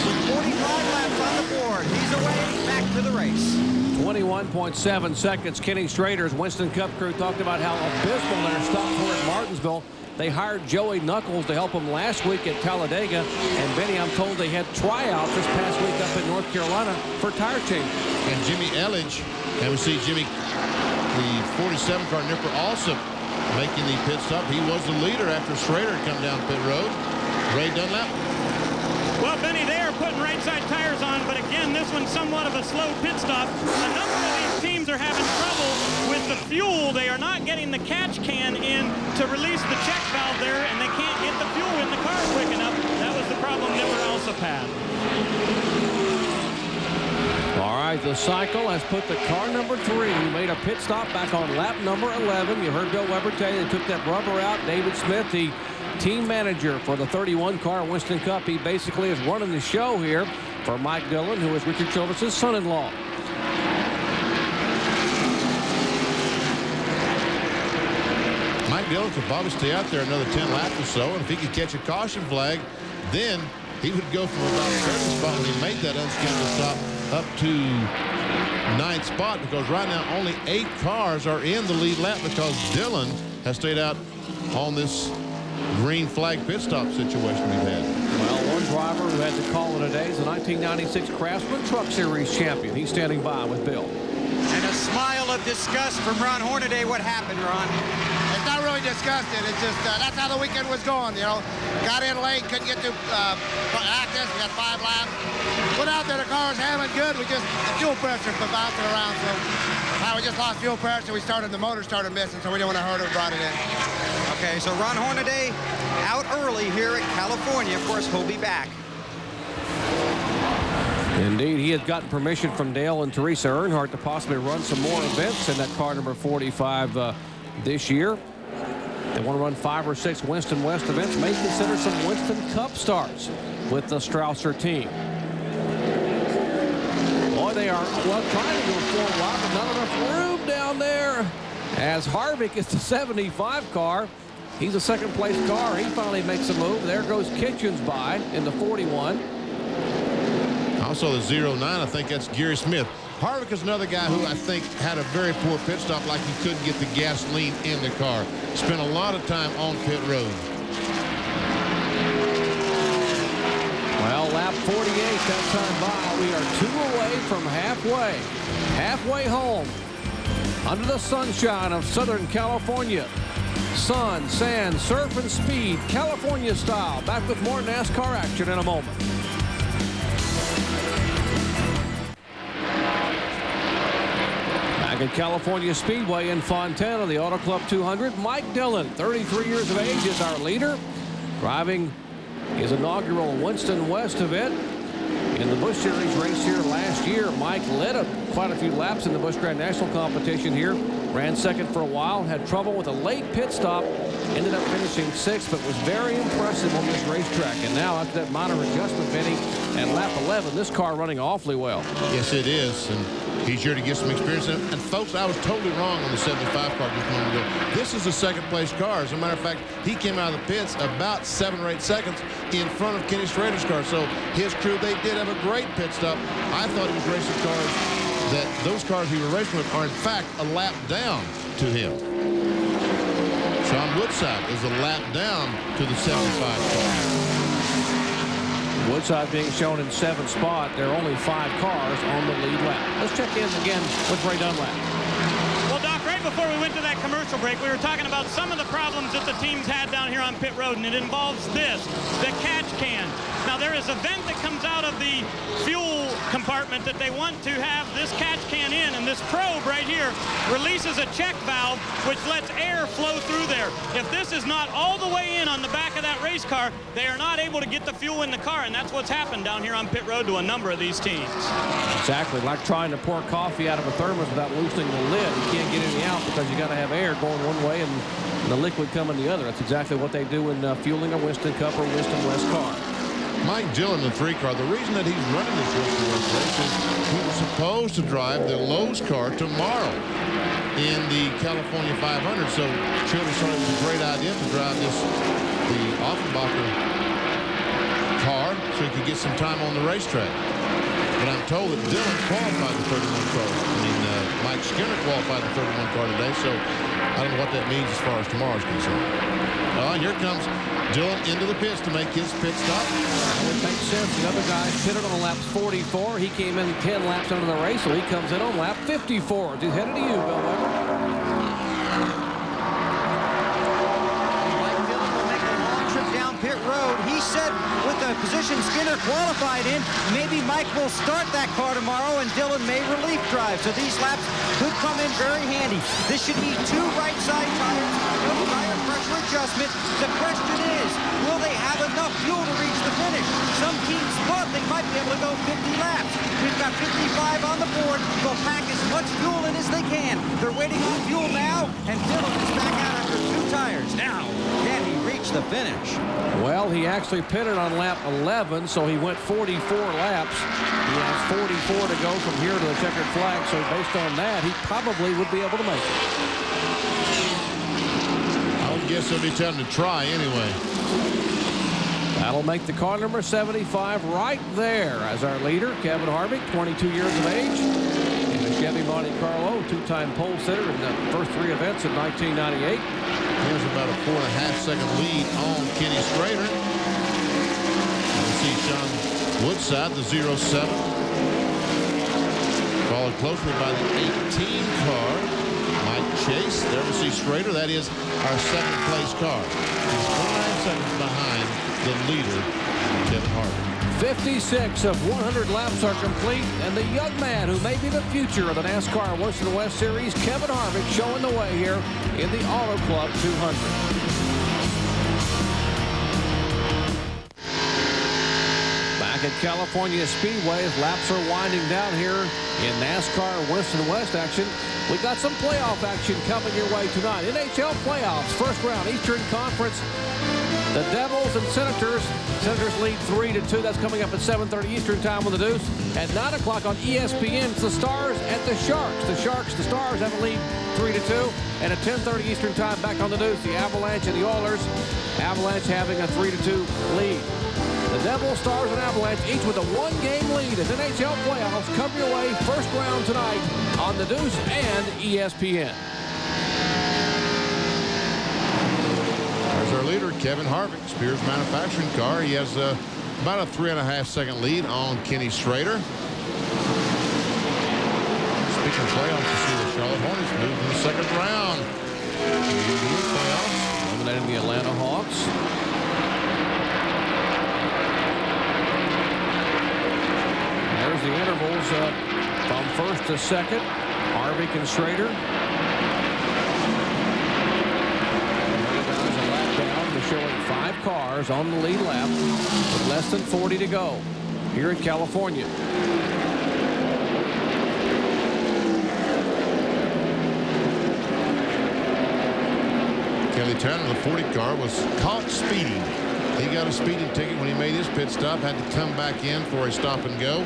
With 45 laps on the board, he's away, back to the race. 21.7 seconds. Kenny Schrader's Winston Cup crew talked about how abysmal their stock were at Martinsville. They hired Joey Knuckles to help them last week at Talladega. And Benny, I'm told they had tryouts this past week up in North Carolina for tire change. And Jimmy Elledge, and we see Jimmy, the 47 car Nipper, also making the pit stop. He was the leader after Schrader had come down pit road. Ray Dunlap. Well, Benny, they are putting right side tires on, but again, this one's somewhat of a slow pit stop. A number of these teams are having trouble with the fuel. They are not getting the catch can in to release the check valve there, and they can't get the fuel in the car quick enough. That was the problem Nipper also had. All right, the cycle has put the car number 3. He made a pit stop back on lap number 11. You heard Bill Weber tell you they took that rubber out. David Smith, the team manager for the 31 car Winston Cup, he basically is running the show here for Mike Dillon, who is Richard Childress' son-in-law. Mike Dillon could probably stay out there another 10 laps or so, and if he could catch a caution flag, then he would go from about 7th spot when he made that unscheduled stop up to 9th spot, because right now only 8 cars are in the lead lap because Dillon has stayed out on this green flag pit stop situation we've had. Well, one driver who had to call it a day is the 1996 Craftsman Truck Series champion. He's standing by with Bill. And a smile of disgust from Ron Hornaday. What happened, Ron? It's not really disgusted. It's just that's how the weekend was going, you know. Got in late, couldn't get to access. We got 5 laps. Went out there, the car was handling good. The fuel pressure was bouncing around. So now we just lost fuel pressure. The motor started missing, so we didn't want to hurt it and brought it in. Okay, so Ron Hornaday out early here at California. Of course, he'll be back. Indeed, he had gotten permission from Dale and Teresa Earnhardt to possibly run some more events in that car number 45 this year. They want to run 5 or 6 Winston West events. May consider some Winston Cup starts with the Strausser team. Boy, they are trying to go full wide, but not enough room down there. As Harvick is the 75 car. He's a second-place car. He finally makes a move. There goes Kitchens by in the 41. Also the 09, I think that's Gary Smith. Harvick is another guy who I think had a very poor pit stop, like he couldn't get the gasoline in the car. Spent a lot of time on pit road. Well, lap 48 that time by. We are 2 away from halfway. Halfway home. Under the sunshine of Southern California. Sun, sand, surf, and speed, California style. Back with more NASCAR action in a moment. Back at California Speedway in Fontana, the Auto Club 200. Mike Dillon, 33 years of age, is our leader, driving his inaugural Winston West event. In the Busch Series race here last year, Mike led quite a few laps in the Busch Grand National competition here. Ran second for a while, had trouble with a late pit stop, ended up finishing 6th, but was very impressive on this racetrack. And now after that minor adjustment, Benny, at lap 11, this car running awfully well. Yes, it is. And he's here to get some experience. And folks, I was totally wrong on the 75 car just a moment ago. This is a second-place car. As a matter of fact, he came out of the pits about 7 or 8 seconds in front of Kenny Schrader's car. So his crew, they did have a great pit stop. I thought he was racing cars that those cars he was racing with are, in fact, a lap down to him. Sean Woodside is a lap down to the 75 car. Woodside being shown in 7th spot. There are only 5 cars on the lead lap. Let's check in again with Ray Dunlap. Well, Doc, right before we went to that commercial break, we were talking about some of the problems that the teams had down here on pit road, and it involves this, the catch can. Now, there is a vent that comes out of the fuel compartment that they want to have this catch can in, and this probe right here releases a check valve which lets air flow through there. If this is not all the way in on the back of that race car, they are not able to get the fuel in the car, and that's what's happened down here on pit road to a number of these teams. Exactly, like trying to pour coffee out of a thermos without loosening the lid. You can't get any out because you got to have air going one way and the liquid coming the other. That's exactly what they do in fueling a Winston Cup or Winston West car. Mike Dillon, the 3 car, the reason that he's running this Winston West race is he was supposed to drive the Lowe's car tomorrow in the California 500. So Childers thought it was a great idea to drive the Offenbacher car so he could get some time on the racetrack. But I'm told that Dillon qualified the 31 car. Mike Skinner qualified the 31 car today, so I don't know what that means as far as tomorrow's concerned. Here comes Dillon into the pits to make his pit stop. That would make sense. The other guy pitted on lap 44. He came in 10 laps into the race, so he comes in on lap 54. He's headed to you, Bill Weber. Mike Dillon will make a long trip down pit road. He said with the position Skinner qualified in, maybe Mike will start that car tomorrow and Dillon may relief drive. So these laps could come in very handy. This should be 2 right side tires, no tire pressure adjustment. The question is, will they have enough fuel to reach the finish? Some teams thought they might be able to go 50 laps. We've got 55 on the board. They'll pack as much fuel in as they can. They're waiting on fuel now, and Dillon is back out after 2 tires. Now, can he reach the finish? Well, he actually pitted on lap 11, so he went 44 laps. He has 44 to go from here to the checkered flag, so based on that, he probably would be able to make it. I would guess it'll be time to try anyway. That'll make the car number 75 right there as our leader, Kevin Harvick, 22 years of age. In the Chevy Monte Carlo, 2-time pole sitter in the first 3 events in 1998. Here's about a 4.5-second lead on Kenny Strader. You see Sean Woodside, the 07. Followed closely by the 18 car, Mike Chase. There we see Strader. That is our 2nd place car. He's 49 seconds behind the leader, Kevin Harvick. 56 of 100 laps are complete, and the young man who may be the future of the NASCAR Winston West Series, Kevin Harvick, showing the way here in the Auto Club 200. Back at California Speedway, as laps are winding down here in NASCAR Winston West action. We got some playoff action coming your way tonight. NHL playoffs, first round, Eastern Conference. The Devils and Senators. Senators lead 3-2. That's coming up at 7:30 Eastern time on the Deuce. At 9 o'clock on ESPN, it's the Stars at the Sharks. The Stars have a lead 3-2. And at 10:30 Eastern time back on the Deuce, the Avalanche and the Oilers. Avalanche having a 3-2 lead. The Devils, Stars, and Avalanche each with a 1-game lead as NHL playoffs come your way first round tonight on the Deuce and ESPN. There's our leader, Kevin Harvick, Spears Manufacturing car. He has about a 3.5-second lead on Kenny Strader. Speaking of playoffs, you see the Charlotte Hornets move in the 2nd round. Playoffs. Eliminating the Atlanta Hawks. There's the intervals from 1st to 2nd. Harvick and Strader. Showing 5 cars on the lead lap with less than 40 to go here in California. Kelly Turner, the 40 car, was caught speeding. He got a speeding ticket when he made his pit stop, had to come back in for a stop and go.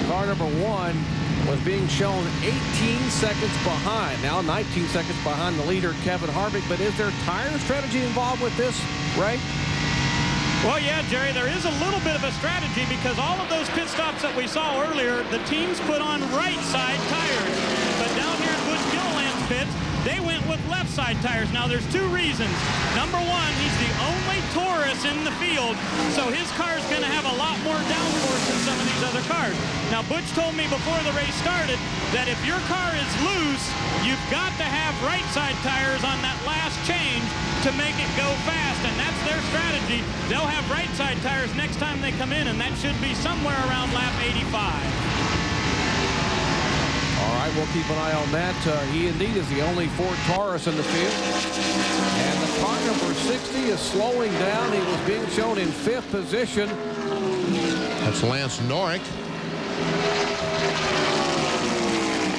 Car number 1 was being shown 18 seconds behind. Now 19 seconds behind the leader, Kevin Harvick. But is there tire strategy involved with this, Ray? Well, yeah, Jerry, there is a little bit of a strategy because all of those pit stops that we saw earlier, the teams put on right side tires. But down here at Butch Gilliland's pits, they went with left side tires. Now, there's two reasons. Number one, he's the only Taurus in the field, so his car is going to have a lot more downforce than some of these other cars. Now, Butch told me before the race started that if your car is loose, you've got to have right side tires on that last change to make it go fast, and that's their strategy. They'll have right side tires next time they come in, and that should be somewhere around lap 85. All right, we'll keep an eye on that. He indeed is the only Ford Taurus in the field. And the car number 60 is slowing down. He was being shown in 5th position. That's Lance Norrick.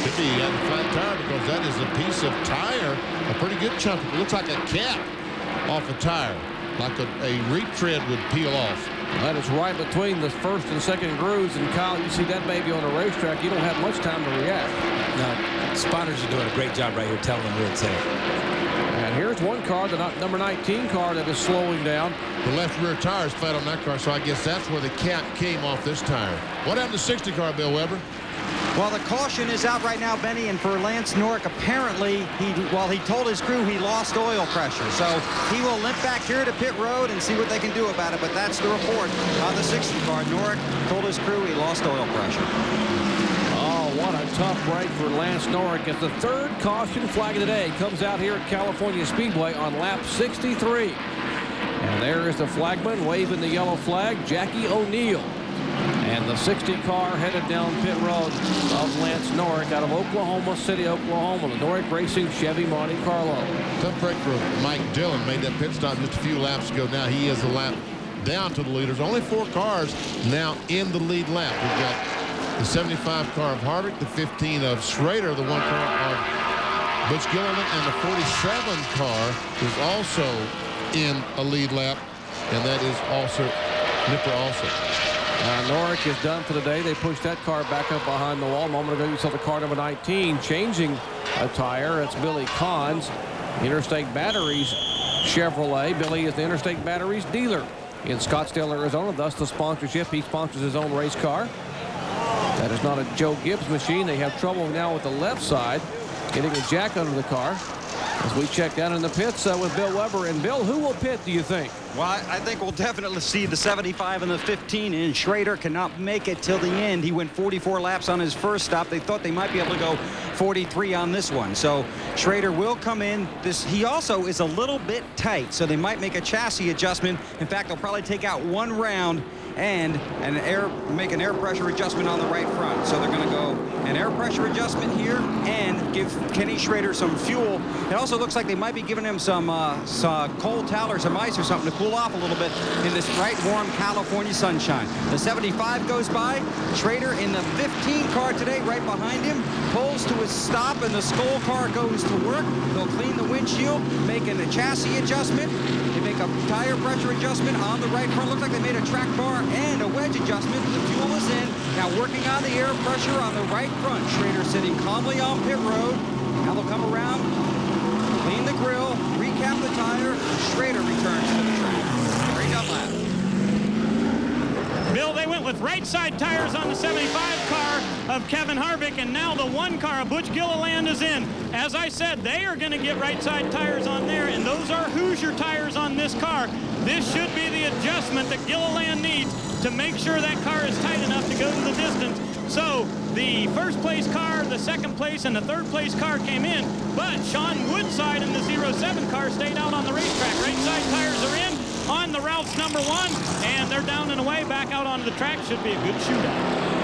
Could be on the flat tire because that is a piece of tire, a pretty good chunk. It looks like a cap off a tire, like a retread would peel off. That is right between the first and second grooves. And Kyle, you see that baby on a racetrack, you don't have much time to react. No, spotters are doing a great job right here telling them where it's at. And here's one car, the number 19 car, that is slowing down. The left rear tire is flat on that car, so I guess that's where the cap came off this tire. What happened to 60 car, Bill Weber? Well, the caution is out right now, Benny, and for Lance Norrick, apparently, he told his crew he lost oil pressure. So he will limp back here to pit road and see what they can do about it. But that's the report on the 60 car. Norrick told his crew he lost oil pressure. Oh, what a tough break for Lance Norrick. It's the third caution flag of the day. Comes out here at California Speedway on lap 63. And there is the flagman waving the yellow flag, Jackie O'Neill. And the 60 car headed down pit road of Lance Norrick out of Oklahoma City, Oklahoma. The Norrick Racing Chevy Monte Carlo. Tough break for Mike Dillon. Made that pit stop just a few laps ago. Now he is a lap down to the leaders. Only 4 cars now in the lead lap. We've got the 75 car of Harvick, the 15 of Schrader, the 1 car of Butch Gilliland, and the 47 car is also in a lead lap, and that is also Nipper also. Norrick is done for the day. They pushed that car back up behind the wall. A moment ago, you saw the car number 19 changing a tire. It's Billy Cahn's Interstate Batteries Chevrolet. Billy is the Interstate Batteries dealer in Scottsdale, Arizona. Thus the sponsorship. He sponsors his own race car. That is not a Joe Gibbs machine. They have trouble now with the left side, getting a jack under the car. As we check down in the pits with Bill Weber. And Bill, who will pit, do you think? Well, I think we'll definitely see the 75 and the 15, and Schrader cannot make it till the end. He went 44 laps on his first stop. They thought they might be able to go 43 on this one. So Schrader will come in. He also is a little bit tight, so they might make a chassis adjustment. In fact, they'll probably take out 1 round and make an air pressure adjustment on the right front. So they're going to go an air pressure adjustment here and give Kenny Schrader some fuel. It also looks like they might be giving him some cold towel or some ice or something to cool off a little bit in this bright, warm California sunshine. The 75 goes by. Schrader in the 15 car today, right behind him, pulls to a stop, and the Skoll car goes to work. They'll clean the windshield, making a chassis adjustment. They make a tire pressure adjustment on the right front. Looks like they made a track bar and a wedge adjustment. The fuel is in. Now working on the air pressure on the right front. Schrader sitting calmly on pit road. Now they'll come around, clean the grill, recap the tire. Schrader returns to the track. Straight up lap. Bill, they went with right side tires on the 75 car of Kevin Harvick, and now the 1 car of Butch Gilliland is in. As I said, they are going to get right side tires on there, and those are Hoosier tires on this car. This should be the adjustment that Gilliland needs to make sure that car is tight enough to go to the distance. So the first place car, the second place, and the third place car came in, but Sean Woodside and the 07 car stayed out on the racetrack. Right side tires are in on the Ralph's number 1, and they're down and away back out onto the track. Should be a good shootout.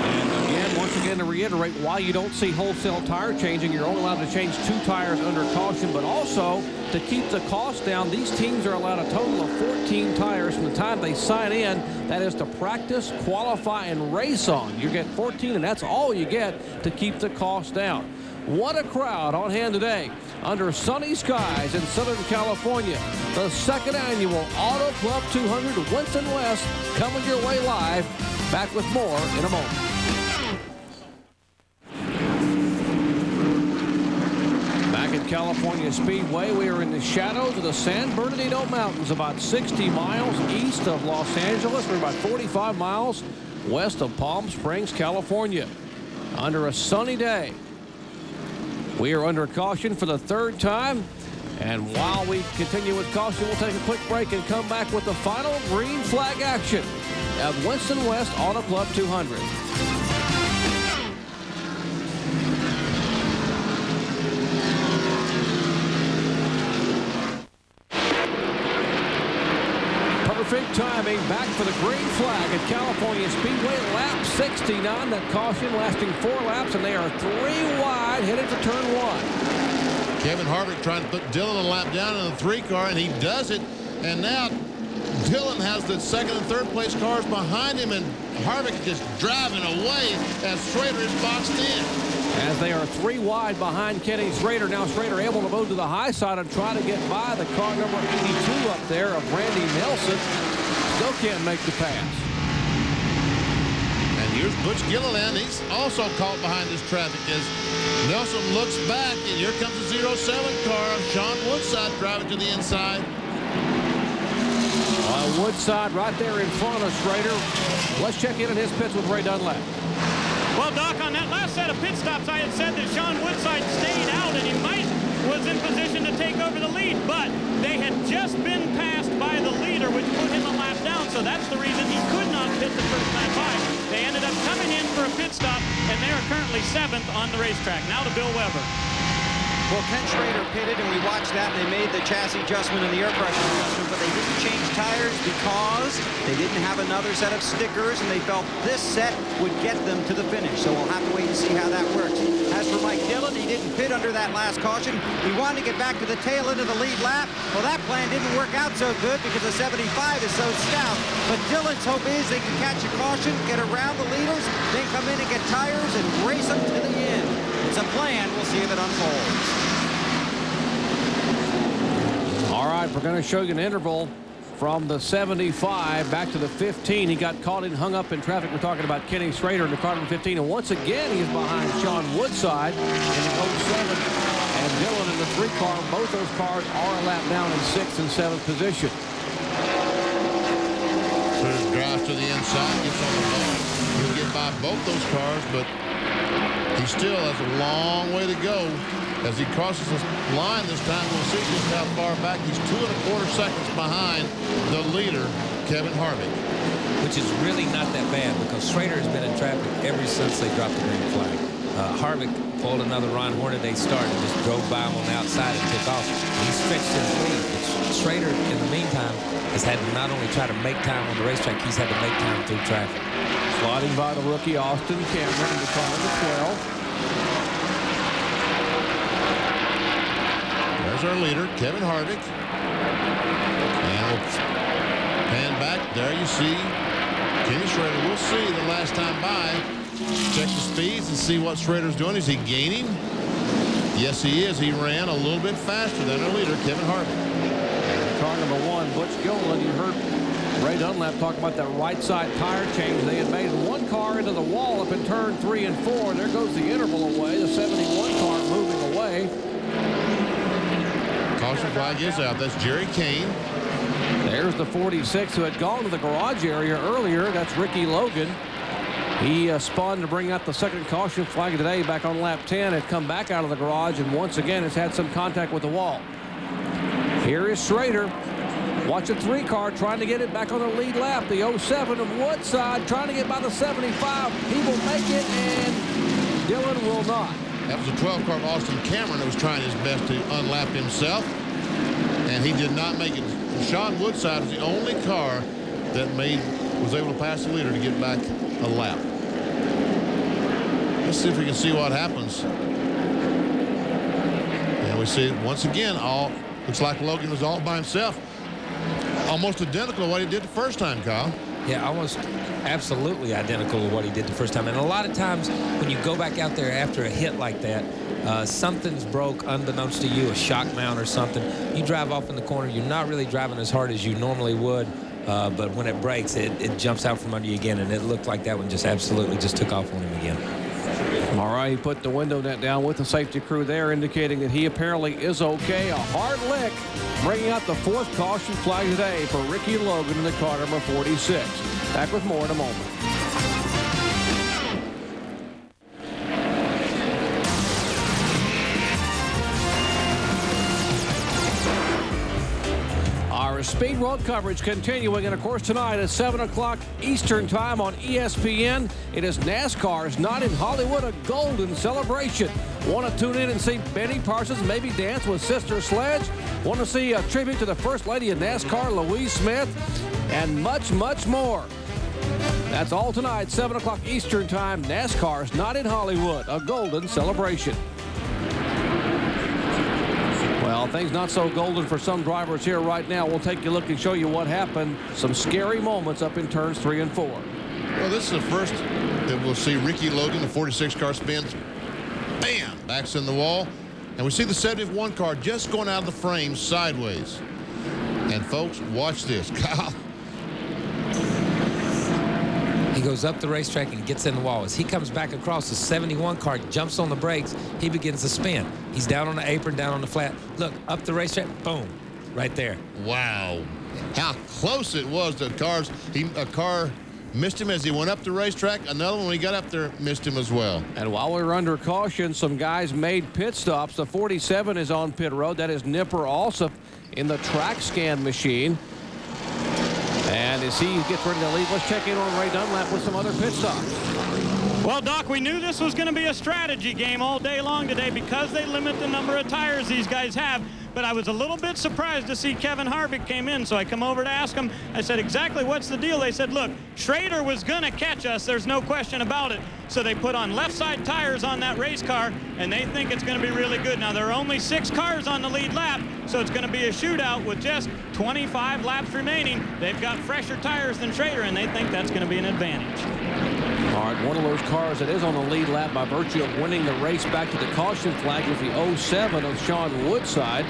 And once again, to reiterate why you don't see wholesale tire changing, you're only allowed to change 2 tires under caution, but also to keep the cost down, these teams are allowed a total of 14 tires from the time they sign in. That is to practice, qualify, and race on. You get 14, and that's all you get to keep the cost down. What a crowd on hand today under sunny skies in Southern California. The 2nd annual Auto Club 200 Winston West coming your way live. Back with more in a moment. Back in California Speedway. We are in the shadows of the San Bernardino Mountains, about 60 miles east of Los Angeles. We're about 45 miles west of Palm Springs, California. Under a sunny day. We are under caution for the third time. And while we continue with caution, we'll take a quick break and come back with the final green flag action at Winston West Auto Club 200. Perfect timing back for the green flag at California Speedway, lap 69. That caution lasting 4 laps, and they are 3 wide headed to turn 1. Kevin Harvick trying to put Dillon a lap down in the 3 car, and he does it. And now Dillon has the 2nd and 3rd place cars behind him, and Harvick just driving away as Schrader is boxed in. As they are 3 wide behind Kenny Schrader. Now Schrader able to move to the high side and try to get by the car number 82 up there of Randy Nelson. Still can't make the pass. And here's Butch Gilliland. He's also caught behind this traffic as Nelson looks back, and here comes the 07 car of Sean Woodside driving to the inside. Woodside right there in front of Schrader. Let's check in on his pits with Ray Dunlap. Well, Doc, on that last set of pit stops, I had said that Sean Woodside stayed out and he was in position to take over the lead, but they had just been passed by the leader, which put him a lap down, so that's the reason he could not pit the first lap by. They ended up coming in for a pit stop, and they are currently 7th on the racetrack. Now to Bill Weber. Well, Ken Schrader pitted, and we watched that. They made the chassis adjustment and the air pressure adjustment, but they didn't change tires because they didn't have another set of stickers, and they felt this set would get them to the finish. So we'll have to wait and see how that works. As for Mike Dillon, he didn't pit under that last caution. He wanted to get back to the tail end of the lead lap. Well, that plan didn't work out so good because the 75 is so stout. But Dillon's hope is they can catch a caution, get around the leaders, then come in and get tires and race them to the end. It's a plan. We'll see if it unfolds. All right, we're going to show you an interval from the 75 back to the 15. He got caught and hung up in traffic. We're talking about Kenny Schrader in the car number 15. And once again, he's behind Sean Woodside in the 07 and Dillon in the 3 car. Both those cars are a lap down in 6th and 7th position. Schrader drives to the inside, gets on the ball. He'll get by both those cars, but he still has a long way to go. As he crosses the line this time, we'll see just how far back. He's 2 1/4 seconds behind the leader, Kevin Harvick. Which is really not that bad because Schrader has been in traffic ever since they dropped the green flag. Harvick pulled another Ron Hornaday start and just drove by him on the outside and took off. He stretched his lead. But Schrader, in the meantime, has had to not only try to make time on the racetrack, he's had to make time through traffic. Sliding by the rookie Austin Cameron in the car number 12. There's our leader, Kevin Harvick. And we'll pan back. There you see Kenny Schrader. We'll see the last time by. Check the speeds and see what Schrader's doing. Is he gaining? Yes, he is. He ran a little bit faster than our leader, Kevin Harvick. Car number 1, Butch Gilliland. You heard Ray Dunlap talk about that right side tire change they had made. One car into the wall up in turn 3 and 4. There goes the interval away. The 71 car moving away. Caution flag is out. That's Jerry Kane. There's the 46 who had gone to the garage area earlier. That's Ricky Logan. He spun to bring out the 2nd caution flag today back on lap 10. Had come back out of the garage and once again has had some contact with the wall. Here is Schrader. Watch the 3 car trying to get it back on the lead lap. The 07 of Woodside trying to get by the 75. He will make it and Dillon will not. That was a 12 car of Austin Cameron that was trying his best to unlap himself, and he did not make it. Sean Woodside was the only car that was able to pass the leader to get back a lap. Let's see if we can see what happens. And we see once again, looks like Logan was all by himself. Almost identical to what he did the first time, Kyle. Yeah, almost absolutely identical to what he did the first time. And a lot of times when you go back out there after a hit like that, something's broke unbeknownst to you, a shock mount or something. You drive off in the corner, you're not really driving as hard as you normally would, but when it breaks, it jumps out from under you again, and it looked like that one just absolutely just took off on him again. All right, he put the window net down with the safety crew there, indicating that he apparently is okay. A hard lick, bringing out the 4th caution flag today for Ricky Logan in the car number 46. Back with more in a moment. Our Speed Road coverage continuing, and of course tonight at 7 o'clock Eastern time on ESPN, it is NASCAR's Night in Hollywood, a golden celebration. Want to tune in and see Benny Parsons maybe dance with Sister Sledge? Want to see a tribute to the First Lady of NASCAR, Louise Smith? And much, much more. That's all tonight, 7 o'clock Eastern time, NASCAR's Night in Hollywood, a golden celebration. Well, things not so golden for some drivers here right now. We'll take a look and show you what happened. Some scary moments up in turns 3 and 4. Well, this is the first that we'll see Ricky Logan, the 46 car spins. Bam! Backs in the wall. And we see the 71 car just going out of the frame sideways. And folks, watch this. Kyle. He goes up the racetrack and gets in the wall. As he comes back across, the 71 car jumps on the brakes. He begins to spin. He's down on the apron, down on the flat. Look, up the racetrack, boom, right there. Wow. How close it was to cars. A car missed him as he went up the racetrack. Another one, when he got up there, missed him as well. And while we were under caution, some guys made pit stops. The 47 is on pit road. That is Nipper Alsop in the track scan machine. And as he gets ready to leave, let's check in on Ray Dunlap with some other pit stops. Well, Doc, we knew this was going to be a strategy game all day long today because they limit the number of tires these guys have. But I was a little bit surprised to see Kevin Harvick came in, so I come over to ask him. I said, exactly what's the deal? They said, look, Schrader was going to catch us. There's no question about it. So they put on left side tires on that race car, and they think it's going to be really good. Now, there are only 6 cars on the lead lap, so it's going to be a shootout with just 25 laps remaining. They've got fresher tires than Schrader, and they think that's going to be an advantage. All right, one of those cars that is on the lead lap by virtue of winning the race back to the caution flag was the 07 of Sean Woodside.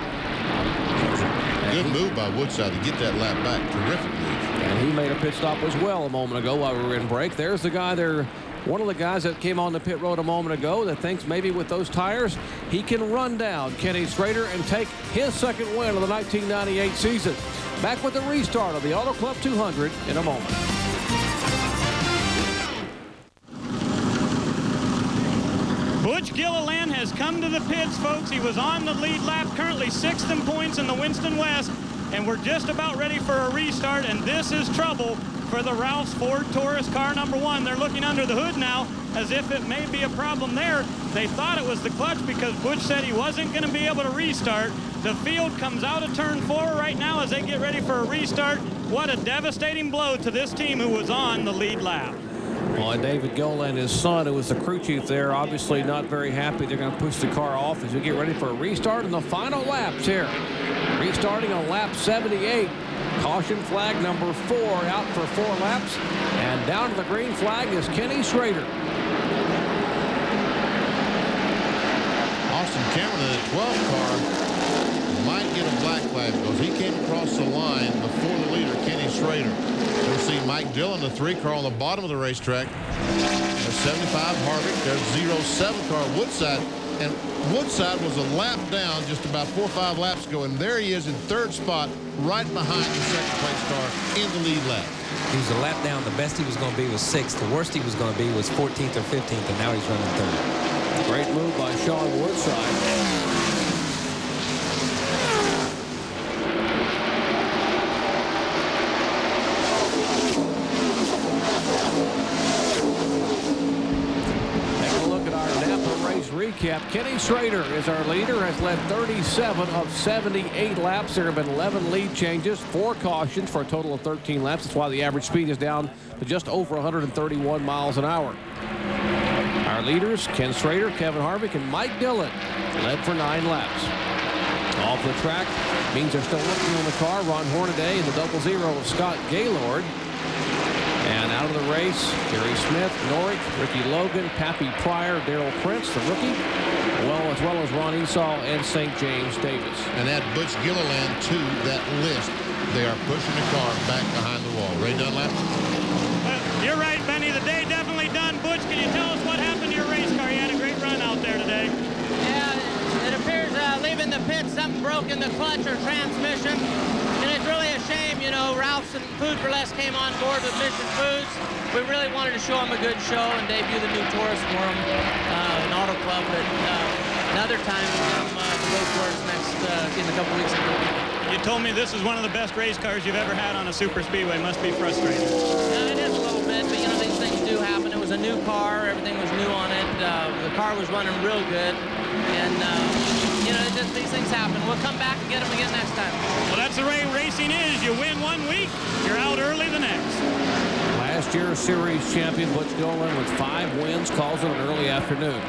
Good move by Woodside to get that lap back. Terrific move. And he made a pit stop as well a moment ago while we were in break. There's the guy there, one of the guys that came on the pit road a moment ago that thinks maybe with those tires he can run down Kenny Schrader and take his second win of the 1998 season. Back with the restart of the Auto Club 200 in a moment. Butch Gilliland has come to the pits, folks. He was on the lead lap, currently 6th in points in the Winston West, and we're just about ready for a restart, and this is trouble for the Ralph's Ford Taurus car number 1. They're looking under the hood now as if it may be a problem there. They thought it was the clutch because Butch said he wasn't going to be able to restart. The field comes out of turn 4 right now as they get ready for a restart. What a devastating blow to this team who was on the lead lap. Well, and David Gilliland, his son, who was the crew chief there, obviously not very happy. They're going to push the car off as we get ready for a restart in the final laps here. Restarting on lap 78. Caution flag number 4 out for 4 laps. And down to the green flag is Kenny Schrader. Austin Cameron in the 12th car might get a black flag because he came across the line before the leader, Kenny Schrader. We'll see Mike Dillon, the 3 car on the bottom of the racetrack. There's 75 Harvick. There's 07 car Woodside. And Woodside was a lap down just about 4 or 5 laps ago. And there he is in 3rd spot, right behind the 2nd place car in the lead lap. He was a lap down. The best he was going to be was 6th. The worst he was going to be was 14th or 15th, and now he's running 3rd. Great move by Sean Woodside. Recap. Kenny Schrader is our leader, has led 37 of 78 laps. There have been 11 lead changes, 4 cautions for a total of 13 laps. That's why the average speed is down to just over 131 miles an hour. Our leaders, Ken Schrader, Kevin Harvick, and Mike Dillon, led for 9 laps. Off the track means they're still working on the car. Ron Hornaday in the 0-0 of Scott Gaylord. And out of the race, Jerry Smith, Norrick, Ricky Logan, Pappy Pryor, Darrell Prince, the rookie, as well as Ron Esau and St. James Davis. And add Butch Gilliland to that list. They are pushing the car back behind the wall. Ray Dunlap? You're right, Benny. The day definitely done. Butch, can you tell us what happened to your race car? You had a in the pit, something broke in the clutch or transmission. And it's really a shame, you know, Ralph's and Food for Less came on board with Mission Foods. We really wanted to show them a good show and debut the new Taurus for them, an auto club. But another time, we'll get them the road course in a couple weeks ago. You told me this is one of the best race cars you've ever had on a super speedway. Must be frustrating. It is a little bit, but, you know, these things do happen. It was a new car. Everything was new on it. The car was running real good. And, you know, these things happen. We'll come back and get them again next time. Well, that's the way racing is. You win one week, you're out early the next. Last year's series champion Butch Dolan with 5 wins calls it an early afternoon.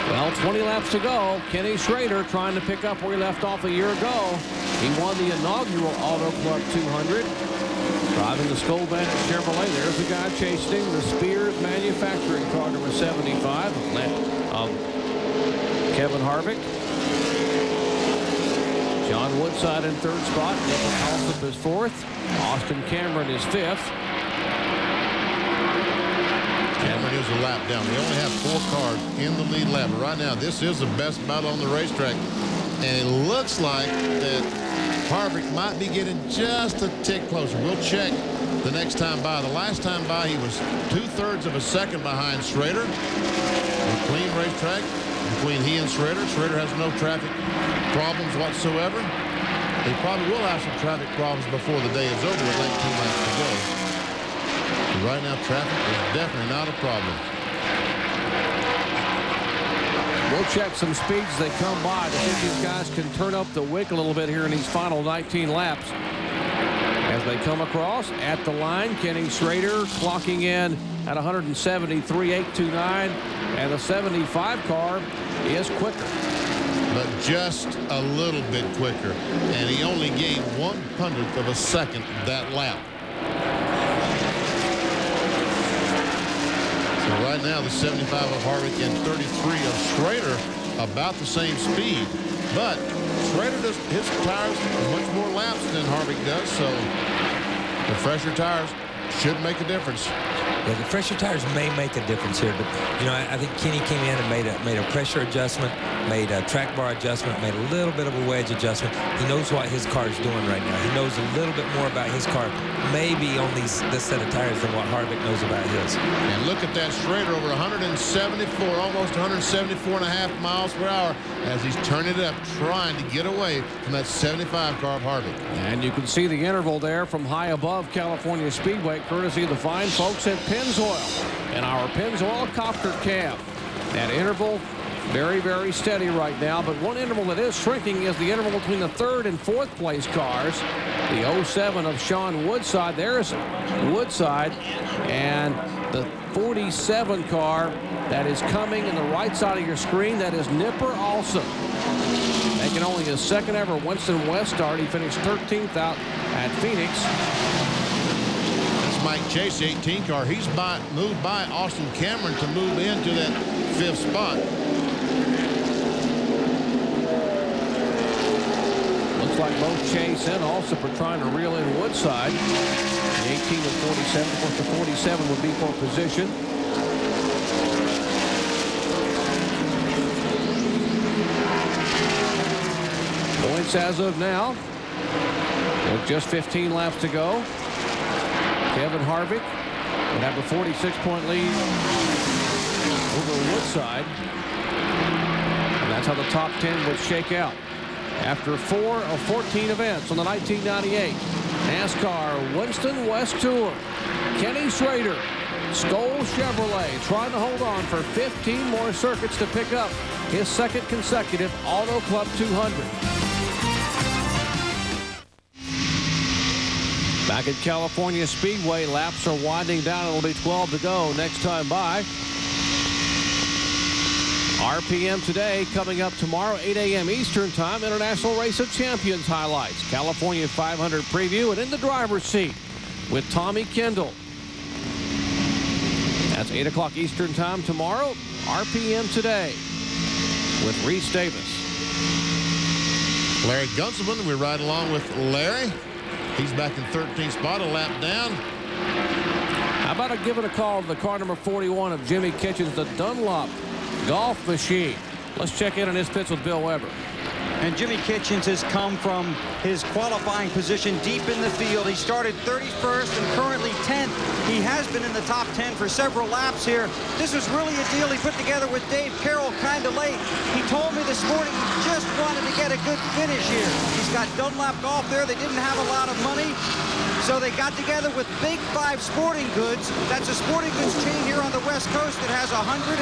Well, 20 laps to go. Kenny Schrader trying to pick up where he left off a year ago. He won the inaugural Auto Club 200. Driving the Skull Bandit Chevrolet. There's the guy chasing the Spears Manufacturing car number 75 of Kevin Harvick. John Woodside in 3rd spot. Nick Alsop is 4th. Austin Cameron is 5th. Cameron is a lap down. We only have 4 cars in the lead lap. But right now, this is the best battle on the racetrack. And it looks like that Harvick might be getting just a tick closer. We'll check the next time by. The last time by, he was 2/3 of a second behind Schrader. A clean racetrack between he and Schrader. Schrader has no traffic problems whatsoever. He probably will have some traffic problems before the day is over with 19 laps to go. But right now, traffic is definitely not a problem. We'll check some speeds as they come by to see if these guys can turn up the wick a little bit here in these final 19 laps. As they come across at the line, Kenny Schrader clocking in at 173.829, and the 75 car is quicker. But just a little bit quicker, and he only gained 1/100th of a second that lap. So right now, the 75 of Harvick and 33 of Schrader about the same speed. But Schrader does his tires much more laps than Harvick does, so the fresher tires should make a difference. Yeah, the fresher tires may make a difference here, but you know, I think Kenny came in and made a pressure adjustment, made a track bar adjustment, made a little bit of a wedge adjustment. He knows what his car is doing right now. He knows a little bit more about his car, maybe on this set of tires, than what Harvick knows about his. And look at that Schrader over 174, almost 174.5 miles per hour as he's turning it up, trying to get away from that 75 car of Harvick. And you can see the interval there from high above California Speedway, courtesy of the fine folks at Pennzoil and our Pennzoil copter cab. That interval very, very steady right now, but one interval that is shrinking is the interval between the 3rd and 4th place cars. The 07 of Sean Woodside. There's Woodside, and the 47 car that is coming in the right side of your screen, that is Nipper Alsop. Making only his 2nd ever Winston West start. He finished 13th out at Phoenix. Mike Chase, 18 car. He's moved by Austin Cameron to move into that 5th spot. Looks like both Chase and Alsop are trying to reel in Woodside. The 18 and 47. Of course, the 47 would be for position. Points as of now, with just 15 laps to go. Kevin Harvick would have a 46-point lead over Woodside. And that's how the top 10 would shake out. After 4 of 14 events on the 1998 NASCAR Winston West Tour, Kenny Schrader, Skull Chevrolet, trying to hold on for 15 more circuits to pick up his 2nd consecutive Auto Club 200. Back at California Speedway, laps are winding down. It'll be 12 to go next time by. RPM today, coming up tomorrow, 8 a.m. Eastern Time, International Race of Champions highlights. California 500 preview, and in the driver's seat with Tommy Kendall. That's 8 o'clock Eastern Time tomorrow. RPM today with Reese Davis. Larry Gunselman, we ride along with Larry. He's back in 13th spot, a lap down. How about giving a call to the car number 41 of Jimmy Kitchens, the Dunlop Golf Machine. Let's check in on his pits with Bill Weber. And Jimmy Kitchens has come from his qualifying position deep in the field. He started 31st and currently 10th. He has been in the top 10 for several laps here. This was really a deal he put together with Dave Carroll kind of late. He told me this morning he just wanted to get a good finish here. He's got Dunlap Golf there. They didn't have a lot of money, so they got together with Big 5 Sporting Goods. That's a sporting goods chain here on the West Coast that has 128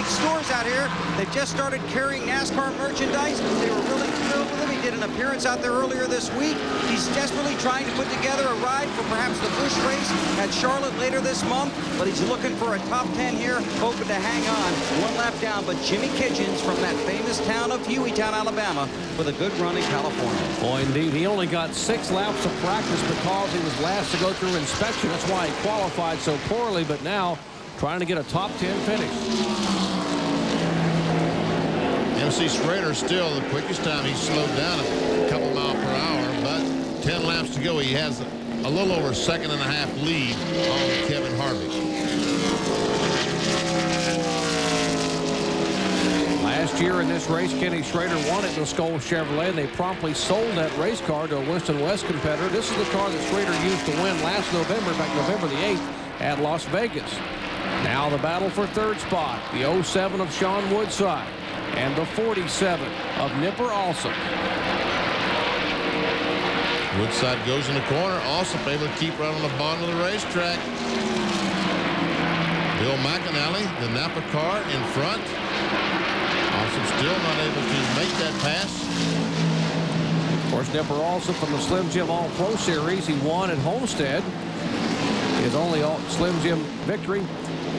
stores out here. They've just started carrying NASCAR merchandise. They were really thrilled with him. He did an appearance out there earlier this week. He's desperately trying to put together a ride for perhaps the Busch race at Charlotte later this month, but he's looking for a top 10 here, hoping to hang on. One lap down, but Jimmy Kitchens from that famous town of Hueytown, Alabama, with a good run in California. Boy, indeed, he only got 6 laps of practice because he was last to go through inspection. That's why he qualified so poorly, but now trying to get a top 10 finish. MC Schrader still the quickest time. He's slowed down a couple miles per hour, but 10 laps to go. He has a little over a second and a half lead on Kevin Harvick. Last year in this race, Kenny Schrader won it in the Skoll Chevrolet, and they promptly sold that race car to a Winston West competitor. This is the car that Schrader used to win last November, back November the 8th at Las Vegas. Now the battle for third spot, the 07 of Sean Woodside and the 47 of Nipper Alsop. Woodside goes in the corner. Alsop able to keep right on the bottom of the racetrack. Bill McAnally, the Napa car in front. Alsop still not able to make that pass. Of course, Nipper Alsop from the Slim Jim All-Pro Series. He won at Homestead. His only Slim Jim victory.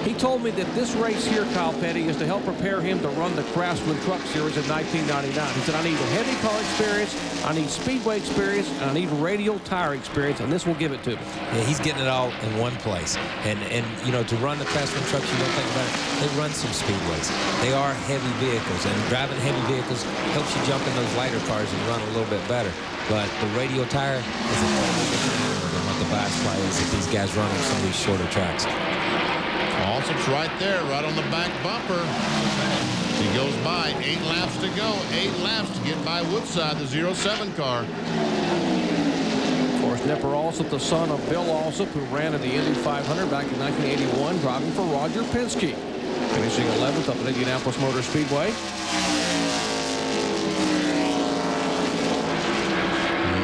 He told me that this race here, Kyle Petty, is to help prepare him to run the Craftsman Truck Series in 1999. He said, I need a heavy car experience, I need Speedway experience, and I need radial tire experience, and this will give it to me. Yeah, he's getting it all in one place. And you know, to run the Craftsman trucks, you don't think about it, they run some Speedways. They are heavy vehicles, and driving heavy vehicles helps you jump in those lighter cars and run a little bit better. But the radial tire is a totally different animal than what the bias is if these guys run on some of these shorter tracks. Alsop's right there, right on the back bumper. He goes by. 8 laps to go. 8 laps to get by Woodside, the 07 car. Of course, Nipper Alsop, the son of Bill Alsop, who ran at the Indy 500 back in 1981, driving for Roger Penske, finishing 11th up at Indianapolis Motor Speedway.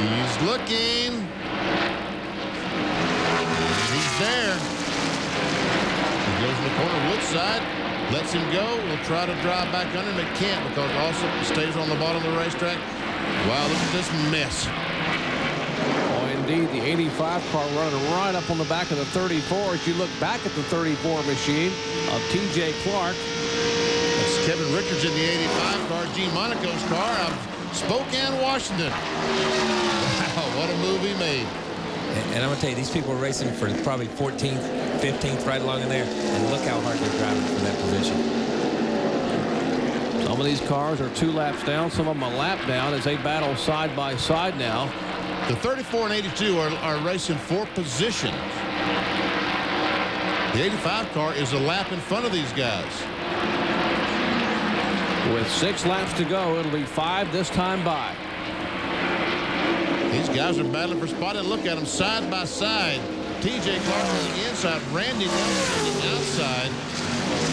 He's looking. He's there. Goes in the corner. Woodside lets him go. Will try to drive back under him. It can't because Alsop stays on the bottom of the racetrack. Wow, look at this mess. Oh, indeed, the 85 car running right up on the back of the 34. As you look back at the 34 machine of T.J. Clark. That's Kevin Richards in the 85 car. Gene Monaco's car out of Spokane, Washington. Wow, what a move he made. And I'm going to tell you, these people are racing for probably 14th, 15th, right along in there. And look how hard they're driving for that position. Some of these cars are 2 laps down. Some of them a lap down as they battle side by side now. The 34 and 82 are racing for position. The 85 car is a lap in front of these guys. With 6 laps to go, it'll be 5 this time by. These guys are battling for spot, and look at them side by side. T.J. Clark on the inside, Randy Nelson on the outside.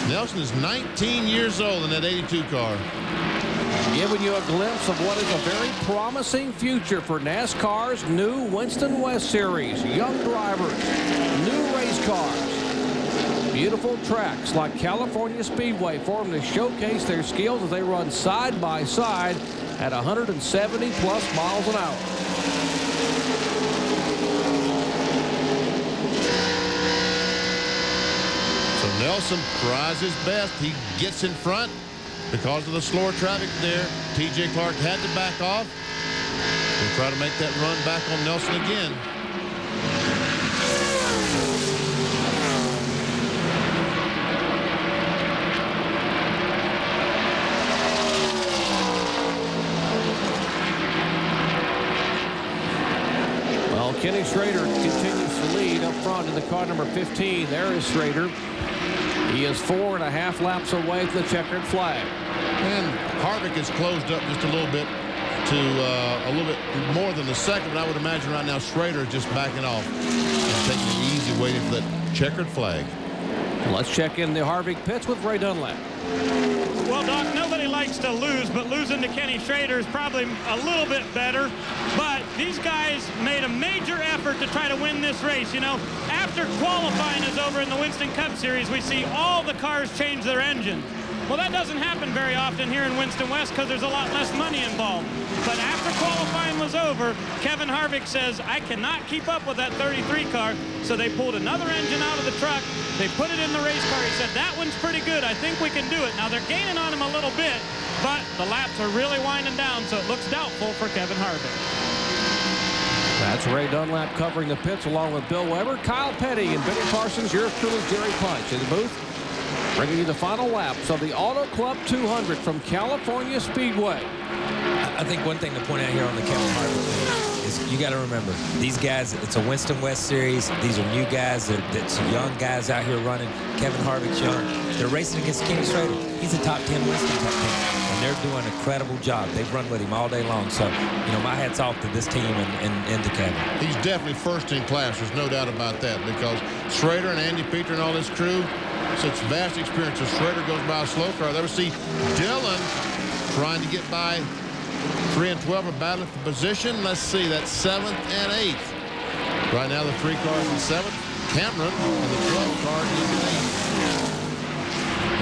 Nelson is 19 years old in that 82 car. Giving you a glimpse of what is a very promising future for NASCAR's new Winston West Series. Young drivers, new race cars, beautiful tracks like California Speedway for them to showcase their skills as they run side by side at 170 plus miles an hour. So Nelson tries his best. He gets in front because of the slower traffic there. T.J. Clark had to back off and try to make that run back on Nelson again. Kenny Schrader continues to lead up front in the car number 15. There is Schrader. He is 4.5 laps away from the checkered flag. And Harvick has closed up just a little bit. to a little bit more than the second, but I would imagine right now Schrader is just backing off and taking it easy, waiting for that checkered flag. Let's check in the Harvick pits with Ray Dunlap. Well, Doc, nobody likes to lose, but losing to Kenny Schrader is probably a little bit better. But these guys made a major effort to try to win this race. You know, after qualifying is over in the Winston Cup Series, we see all the cars change their engine. Well, that doesn't happen very often here in Winston West because there's a lot less money involved. But after qualifying was over, Kevin Harvick says, I cannot keep up with that 33 car. So they pulled another engine out of the truck. They put it in the race car. He said, that one's pretty good. I think we can do it. Now, they're gaining on him a little bit, but the laps are really winding down, so it looks doubtful for Kevin Harvick. That's Ray Dunlap covering the pits along with Bill Weber, Kyle Petty, and Benny Parsons. Yours truly, Jerry Punch in the booth, bringing you the final laps of the Auto Club 200 from California Speedway. I think one thing to point out here on the Kevin Harvick thing is you got to remember, these guys, it's a Winston West Series. These are new guys. That's young guys out here running. Kevin Harvick's young. They're racing against Kenny Schrader. He's a top 10 Winston Cup team, and they're doing an incredible job. They've run with him all day long. So, you know, my hat's off to this team and to Kevin. He's definitely first in class. There's no doubt about that, because Schrader and Andy Petrie and all this crew, such vast experience. As Schrader goes by a slow car, there we see Dillon trying to get by 3 and 12 are battling for position. Let's see, that's 7th and 8th. Right now, the 3 cars in 7th. Cameron and the 12 car is in 8th.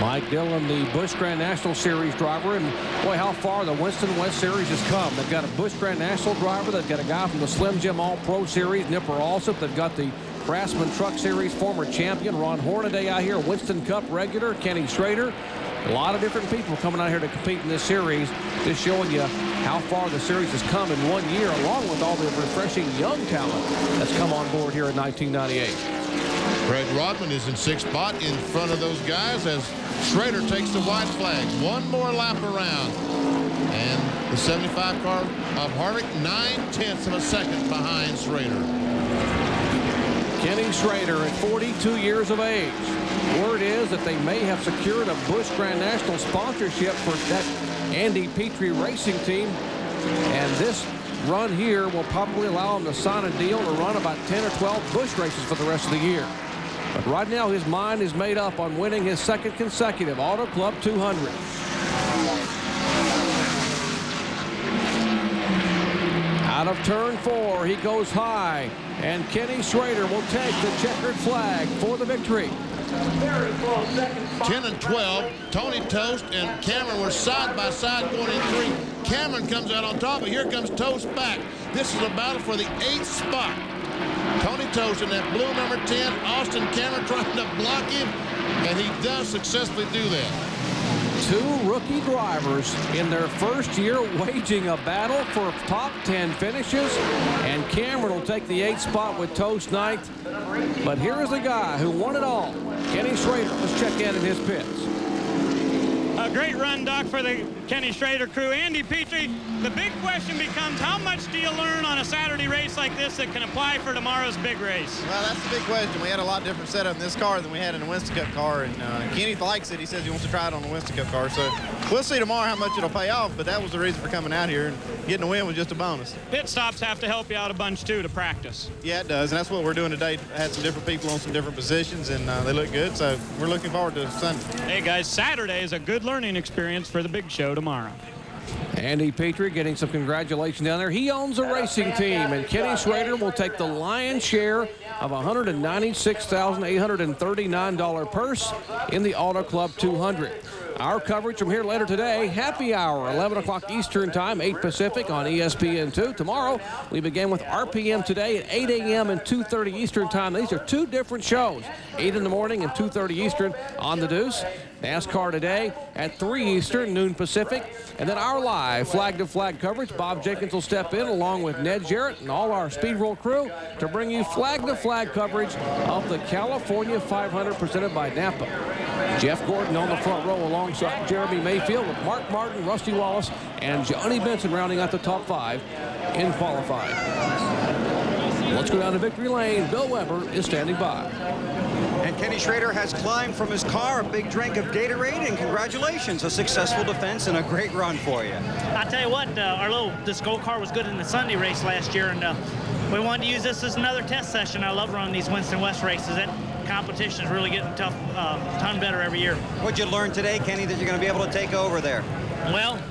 Mike Dillon, the Busch Grand National Series driver, and boy, how far the Winston West Series has come. They've got a Busch Grand National driver. They've got a guy from the Slim Jim All-Pro Series, Nipper Alsop. They've got the Craftsman Truck Series former champion Ron Hornaday out here, Winston Cup regular Kenny Schrader. A lot of different people coming out here to compete in this series, just showing you how far the series has come in 1 year, along with all the refreshing young talent that's come on board here in 1998. Greg Rodman is in 6th spot in front of those guys as Schrader takes the white flag. One more lap around. And the 75 car of Harvick, 9/10 of a second behind Schrader. Kenny Schrader at 42 years of age. Word is that they may have secured a Busch Grand National sponsorship for that Andy Petrie racing team. And this run here will probably allow him to sign a deal to run about 10 or 12 Busch races for the rest of the year. But right now his mind is made up on winning his 2nd consecutive Auto Club 200. Out of turn 4, he goes high, and Kenny Schrader will take the checkered flag for the victory. 10 and 12, Tony Tost and Cameron were side by side going in 3. Cameron comes out on top, but here comes Tost back. This is a battle for the 8th spot. Tony Tost in that blue number 10, Austin Cameron trying to block him, and he does successfully do that. 2 rookie drivers in their first year waging a battle for top 10 finishes, and Cameron will take the 8th spot with Tost 9th. But here is the guy who won it all, Kenny Schrader. Let's check in his pits. A great run, Doc, for the Kenny Schrader crew. Andy Petrie, the big question becomes, how much do you learn on a Saturday race like this that can apply for tomorrow's big race? Well, that's the big question. We had a lot different setup in this car than we had in the Winston Cup car, and Kenny likes it. He says he wants to try it on the Winston Cup car, so we'll see tomorrow how much it'll pay off, but that was the reason for coming out here, and getting a win was just a bonus. Pit stops have to help you out a bunch, too, to practice. Yeah, it does, and that's what we're doing today. I had some different people on some different positions, and they look good, so we're looking forward to Sunday. Hey, guys, Saturday is a good learning experience for the big show tomorrow. Andy Petrie getting some congratulations down there. He owns a racing team, and Kenny Schrader will take the lion's share of a $196,839 purse in the Auto Club 200. Our coverage from here later today, happy hour, 11 o'clock Eastern Time, 8 Pacific on ESPN2. Tomorrow, we begin with RPM today at 8 a.m. and 2:30 Eastern Time. These are 2 different shows, 8 in the morning and 2:30 Eastern on the Deuce. NASCAR today at 3 Eastern, noon Pacific. And then our live flag-to-flag coverage. Bob Jenkins will step in along with Ned Jarrett and all our Speed World crew to bring you flag-to-flag coverage of the California 500 presented by Napa. Jeff Gordon on the front row alongside Jeremy Mayfield with Mark Martin, Rusty Wallace, and Johnny Benson rounding out the top 5 in qualifying. Let's go down to victory lane. Bill Weber is standing by. And Kenny Schrader has climbed from his car, a big drink of Gatorade, and congratulations, a successful defense and a great run for you. I tell you what, this gold car was good in the Sunday race last year, and we wanted to use this as another test session. I love running these Winston West races. That competition is really getting tough, a ton better every year. What'd you learn today, Kenny, that you're going to be able to take over there? Well,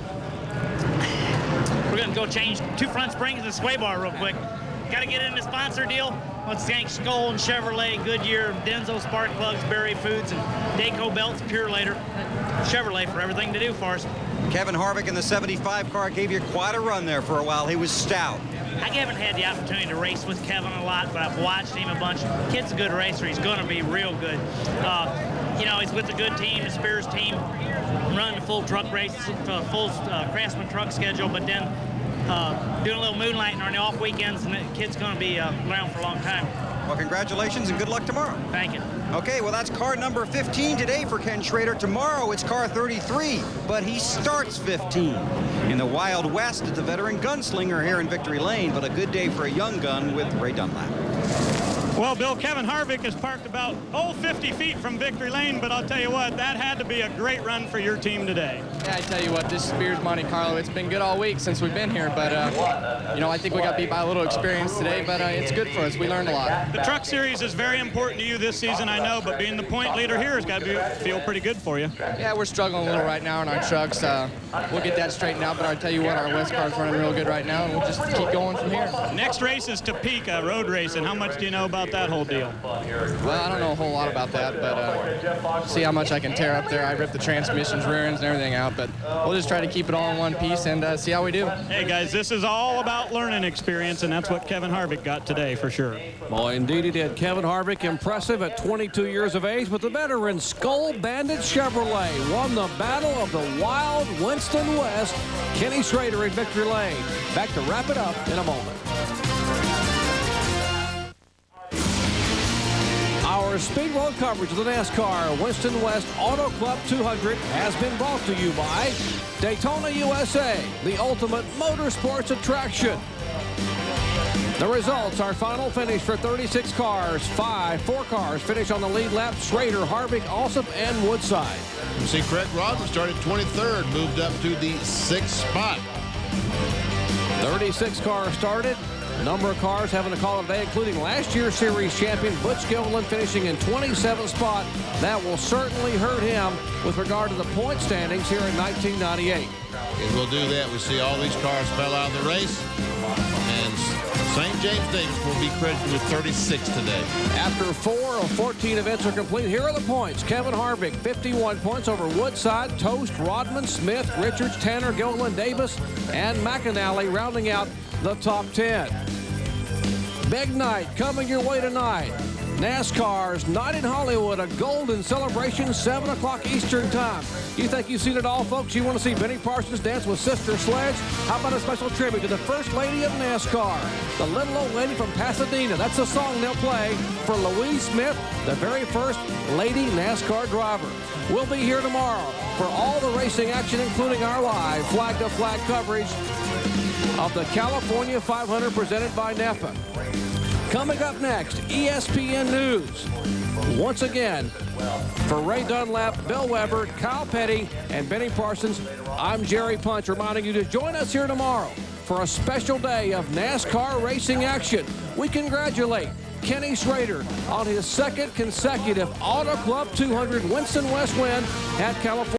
we're going to go change 2 front springs and a sway bar real quick. Got to get in the sponsor deal. Let's thank Skoll and Chevrolet, Goodyear, Denso Spark Plugs, Berry Foods, and Dayco Belts, Pure Later. Chevrolet for everything to do for us. Kevin Harvick in the 75 car gave you quite a run there for a while. He was stout. I haven't had the opportunity to race with Kevin a lot, but I've watched him a bunch. Kid's a good racer. He's going to be real good. You know, he's with a good team, the Spears team, running a full truck race, full Craftsman truck schedule, but then doing a little moonlighting on the off weekends, and the kid's going to be around for a long time. Well, congratulations and good luck tomorrow. Thank you. Okay, well, that's car number 15 today for Ken Schrader. Tomorrow it's car 33, but he starts 15 in the Wild West at the veteran gunslinger here in Victory Lane, but a good day for a young gun with Ray Dunlap. Well, Bill, Kevin Harvick is parked about, 50 feet from Victory Lane, but I'll tell you what, that had to be a great run for your team today. Yeah, I tell you what, this Spears Monte Carlo, it's been good all week since we've been here, but, you know, I think we got beat by a little experience today, but it's good for us. We learned a lot. The Truck Series is very important to you this season, I know, but being the point leader here has got to feel pretty good for you. Yeah, we're struggling a little right now in our trucks. We'll get that straightened out, but I'll tell you what, our West car's running real good right now, and we'll just keep going from here. Next race is Topeka road racing. How much do you know about that whole deal? Well, I don't know a whole lot about that, but see how much I can tear up there. I ripped the transmissions, rear ends, and everything out, but we'll just try to keep it all in one piece and see how we do. Hey, guys, this is all about learning experience, and that's what Kevin Harvick got today for sure. Boy, indeed he did. Kevin Harvick, impressive at 22 years of age, but the veteran Skoll Bandit Chevrolet won the battle of the Wild Winston West. Kenny Schrader in Victory Lane. Back to wrap it up in a moment. Our Speed World coverage of the NASCAR Winston West Auto Club 200 has been brought to you by Daytona USA, the ultimate motorsports attraction. The results, our final finish for 36 cars, 4 cars finish on the lead lap. Schrader, Harvick, Alsop, and Woodside. You see Craig Rodman started 23rd, moved up to the 6th spot. 36 cars started. Number of cars having a call today, including last year's series champion Butch Gilliland finishing in 27th spot. That will certainly hurt him with regard to the point standings here in 1998. And we'll do that. We see all these cars fell out of the race. And St. James Davis will be credited with 36 today. After 4 of 14 events are complete, here are the points. Kevin Harvick, 51 points over Woodside, Toast, Rodman, Smith, Richards, Tanner, Gilliland, Davis, and McAnally rounding out the top 10. Big night coming your way tonight. NASCAR's Night in Hollywood, a golden celebration, 7 o'clock Eastern time. You think you've seen it all, folks? You want to see Benny Parsons dance with Sister Sledge? How about a special tribute to the First Lady of NASCAR, the little old lady from Pasadena? That's the song they'll play for Louise Smith, the very first lady NASCAR driver. We'll be here tomorrow for all the racing action, including our live flag-to-flag coverage of the California 500 presented by NEPA. Coming up next, ESPN News. Once again, for Ray Dunlap, Bill Weber, Kyle Petty, and Benny Parsons, I'm Jerry Punch, reminding you to join us here tomorrow for a special day of NASCAR racing action. We congratulate Kenny Schrader on his second consecutive Auto Club 200 Winston West win at California.